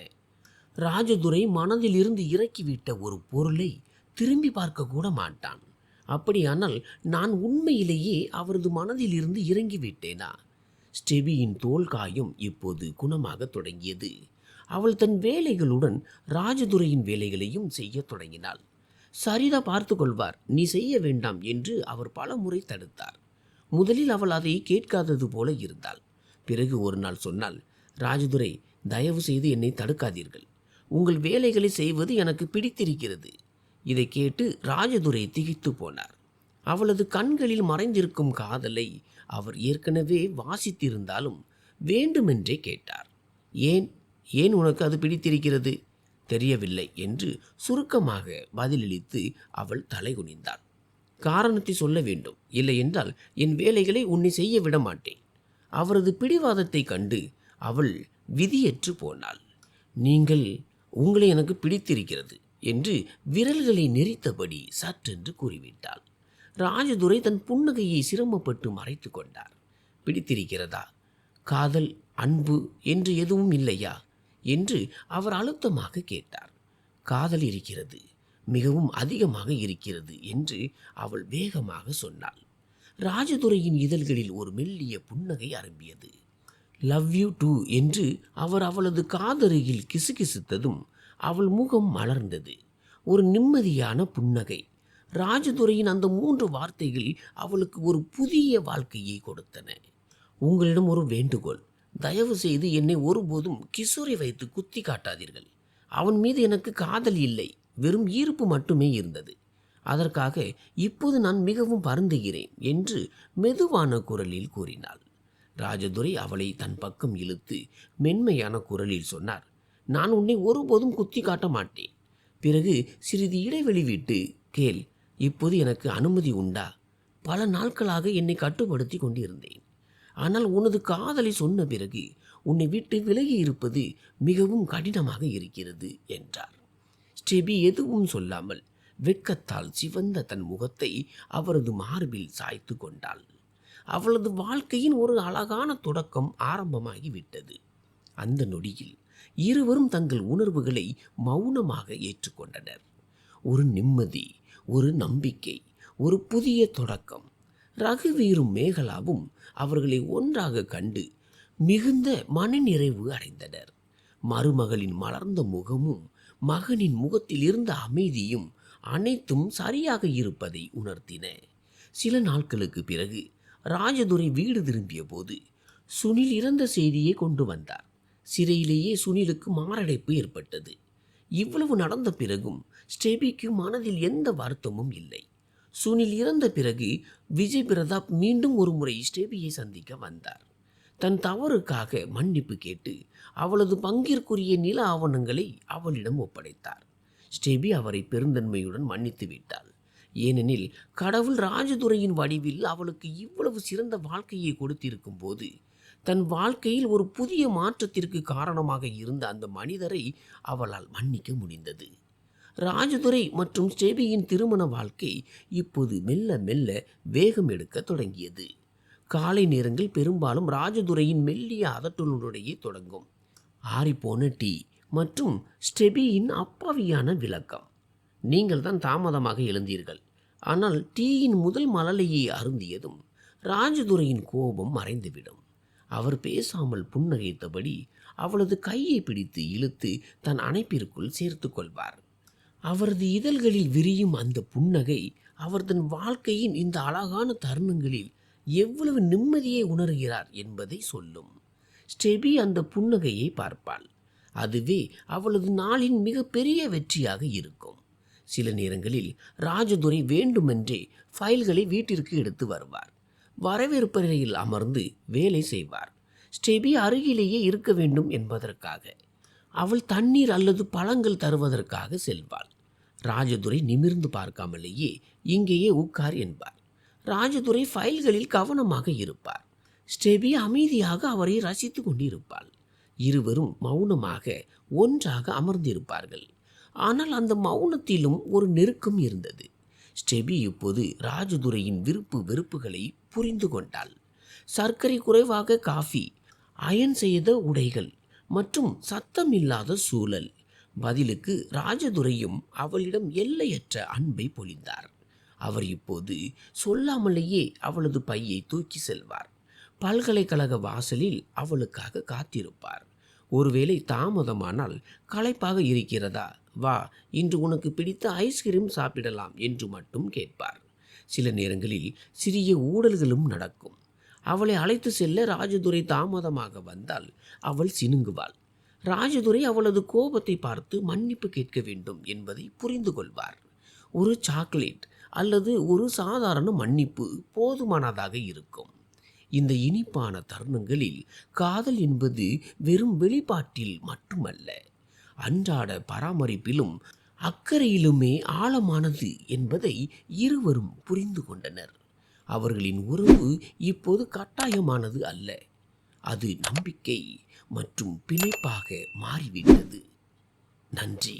ராஜதுரை மனதில் இருந்து இறக்கிவிட்ட ஒரு பொருளை திரும்பி பார்க்க கூட மாட்டான். அப்படியானால் நான் உண்மையிலேயே அவரது மனதில் இருந்து இறங்கிவிட்டேனா? ஸ்டெபியின் தோல் காயம் இப்போது குணமாக தொடங்கியது. அவள் தன் வேலைகளுடன் ராஜதுரையின் வேலைகளையும் செய்ய தொடங்கினாள். சரிதா பார்த்து கொள்வார், நீ செய்ய வேண்டாம் என்று அவர் பல முறை தடுத்தார். முதலில் அவள் அதை கேட்காதது போல இருந்தாள். பிறகு ஒரு நாள் சொன்னாள், ராஜதுரை, தயவு செய்து என்னை தடுக்காதீர்கள். உங்கள் வேலைகளை செய்வது எனக்கு பிடித்திருக்கிறது. இதை கேட்டு ராஜதுரை திகைத்து போனார். அவளது கண்களில் மறைந்திருக்கும் காதலை அவர் ஏற்கனவே வாசித்திருந்தாலும் வேண்டுமென்றே கேட்டார். ஏன் ஏன் உனக்கு அது பிடித்திருக்கிறது? தெரியவில்லை என்று சுருக்கமாக பதிலளித்து அவள் தலை குனிந்தாள். காரணத்தை சொல்ல வேண்டும், இல்லை என்றால் என் வேலைகளை உன்னை செய்ய விட மாட்டேன். அவரது பிடிவாதத்தை கண்டு அவள் விதியற்று போனாள். உங்களை எனக்கு பிடித்திருக்கிறது என்று விரல்களை நெரித்தபடி சற்றென்று கூறிவிட்டாள். ராஜதுரை தன் புன்னகையை சிரமப்பட்டு மறைத்து கொண்டார். பிடித்திருக்கிறதா? காதல், அன்பு என்று எதுவும் இல்லையா என்று அவர் அழுத்தமாக கேட்டார். காதல் இருக்கிறது, மிகவும் அதிகமாக இருக்கிறது என்று அவள் வேகமாக சொன்னாள். ராஜதுரையின் இதழ்களில் ஒரு மெல்லிய புன்னகை அரம்பியது. லவ் யூ டூ என்று அவர் அவளது காதருகில் கிசுகிசுத்ததும் அவள் முகம் மலர்ந்தது. ஒரு நிம்மதியான புன்னகை. ராஜதுரையின் அந்த 3 வார்த்தைகள் அவளுக்கு ஒரு புதிய வாழ்க்கையை கொடுத்தன. உங்களிடம் ஒரு வேண்டுகோள், தயவு செய்து என்னை ஒருபோதும் கிஷோரை வைத்து குத்தி காட்டாதீர்கள். அவன் மீது எனக்கு காதல் இல்லை, வெறும் ஈர்ப்பு மட்டுமே இருந்தது. அதற்காக இப்போது நான் மிகவும் வருந்துகிறேன் என்று மெதுவான குரலில் கூறினாள். ராஜதுரை அவளை தன் பக்கம் இழுத்து மென்மையான குரலில் சொன்னார், நான் உன்னை ஒருபோதும் குத்தி காட்ட மாட்டேன். பிறகு சிறிது இடைவெளி விட்டு, கேள், இப்போது எனக்கு அனுமதி உண்டா? பல நாட்களாக என்னை கட்டுப்படுத்தி கொண்டிருந்தேன். ஆனால் உனது காதலை சொன்ன பிறகு உன்னை விட்டு விலகி இருப்பது மிகவும் கடினமாக இருக்கிறது என்றார். ஸ்டெபி எதுவும் சொல்லாமல் வெட்கத்தால் சிவந்த தன் முகத்தை அவரது மார்பில் சாய்த்து கொண்டாள். அவளது வாழ்க்கையின் ஒரு அழகான தொடக்கம் ஆரம்பமாகிவிட்டது. அந்த நொடியில் இருவரும் தங்கள் உணர்வுகளை மௌனமாக ஏற்றுக்கொண்டனர். ஒரு நிம்மதி, ஒரு நம்பிக்கை, ஒரு புதிய தொடக்கம். ரகுவீரும் மேகலாவும் அவர்களை ஒன்றாக கண்டு மிகுந்த மனநிறைவு அடைந்தனர். மருமகளின் மலர்ந்த முகமும் மகனின் முகத்தில் இருந்த அமைதியும் அனைத்தும் சரியாக இருப்பதை உணர்த்தின. சில நாட்களுக்கு பிறகு ராஜதுரை வீடு திரும்பிய போது சுனில் இறந்த செய்தியை கொண்டு வந்தார். சிறையிலேயே சுனிலுக்கு மாரடைப்பு ஏற்பட்டது. இவ்வளவு நடந்த பிறகும் ஸ்டெபிக்கு மனதில் எந்த வருத்தமும் இல்லை. சுனில் இறந்த பிறகு விஜய் பிரதாப் மீண்டும் ஒரு முறை ஸ்டெபியை சந்திக்க வந்தார். தன் தவறுக்காக மன்னிப்பு கேட்டு அவளது பங்கிற்குரிய நில ஆவணங்களை அவளிடம் ஒப்படைத்தார். ஸ்டெபி அவரை பெருந்தன்மையுடன் மன்னித்து விட்டாள். ஏனெனில் கடவுள் ராஜதுரையின் வடிவில் அவளுக்கு இவ்வளவு சிறந்த வாழ்க்கையை கொடுத்திருக்கும் போது தன் வாழ்க்கையில் ஒரு புதிய மாற்றத்திற்கு காரணமாக இருந்த அந்த மனிதரை அவளால் மன்னிக்க முடிந்தது. ராஜதுரை மற்றும் ஸ்டெபியின் திருமண வாழ்க்கை இப்போது மெல்ல மெல்ல வேகம் எடுக்க தொடங்கியது. காலை நேரங்கள் பெரும்பாலும் ராஜதுரையின் மெல்லிய அதட்டலுடைய தொடங்கும். ஆறிப்போன டீ மற்றும் ஸ்டெபியின் அப்பாவியான விளக்கம். நீங்கள் தான் தாமதமாக எழுந்தீர்கள். ஆனால் டீயின் முதல் மலலையை அருந்தியதும் ராஜதுரையின் கோபம் மறைந்துவிடும். அவர் பேசாமல் புன்னகைத்தபடி அவளது கையை பிடித்து இழுத்து தன் அணைப்பிற்குள் சேர்த்து கொள்வார். அவரது இதழ்களில் விரியும் அந்த புன்னகை அவர் தன் வாழ்க்கையின் இந்த அழகான தருணங்களில் எவ்வளவு நிம்மதியை உணர்கிறார் என்பதை சொல்லும். ஸ்டெபி அந்த புன்னகையை பார்ப்பாள். அதுவே அவளது நாளின் மிகப்பெரிய வெற்றியாக இருக்கும். சில நேரங்களில் ராஜதுரை வேண்டுமென்றே ஃபைல்களை வீட்டிற்கு எடுத்து வருவார். வரவேற்பறையில் அமர்ந்து வேலை செய்வார். ஸ்டெபி அருகிலேயே இருக்க வேண்டும் என்பதற்காக. அவள் தண்ணீர் அல்லது பழங்கள் தருவதற்காக செல்வாள். ராஜதுரை நிமிர்ந்து பார்க்காமலேயே இங்கேயே உட்கார் என்பார். ராஜதுரை ஃபைல்களில் கவனமாக இருப்பார். ஸ்டெபி அமைதியாக அவரை ரசித்து கொண்டிருப்பாள். இருவரும் மௌனமாக ஒன்றாக அமர்ந்திருப்பார்கள். ஆனால் அந்த மௌனத்திலும் ஒரு நெருக்கம் இருந்தது. ஸ்டெபி இப்போது ராஜதுரையின் விருப்பு வெறுப்புகளை புரிந்து கொண்டாள். சர்க்கரை குறைவாக காஃபி, அயன் செய்த உடைகள் மற்றும் சத்தமில்லாத சூழல். பதிலுக்கு ராஜதுரையும் அவளிடம் எல்லையற்ற அன்பை பொழிந்தார். அவர் இப்போது சொல்லாமலேயே அவளது பையை தூக்கி செல்வார். பல்கலைக்கழக வாசலில் அவளுக்காக காத்திருப்பார். ஒருவேளை தாமதமானால், களைப்பாக இருக்கிறதா, வா, இன்று உனக்கு பிடித்த ஐஸ்கிரீம் சாப்பிடலாம் என்று மட்டும் கேட்பார். சில நேரங்களில் சிறிய ஊடல்களும் நடக்கும். அவளை அழைத்து செல்ல ராஜதுரை தாமதமாக வந்தால் அவள் சினுங்குவாள். ராஜதுரை அவளது கோபத்தை பார்த்து மன்னிப்பு கேட்க வேண்டும் என்பதை புரிந்து கொள்வார். ஒரு சாக்லேட் அல்லது ஒரு சாதாரண மன்னிப்பு போதுமானதாக இருக்கும். இந்த இனிப்பான தருணங்களில் காதல் என்பது வெறும் வெளிப்பாட்டில் மட்டுமல்ல, அன்றாட பராமரிப்பிலும் அக்கறையிலுமே ஆழமானது என்பதை இருவரும் புரிந்து கொண்டனர். அவர்களின் உறவு இப்போது கட்டாயமானது அல்ல, அது நம்பிக்கை மற்றும் பிணைப்பாக மாறிவிட்டது. நன்றி.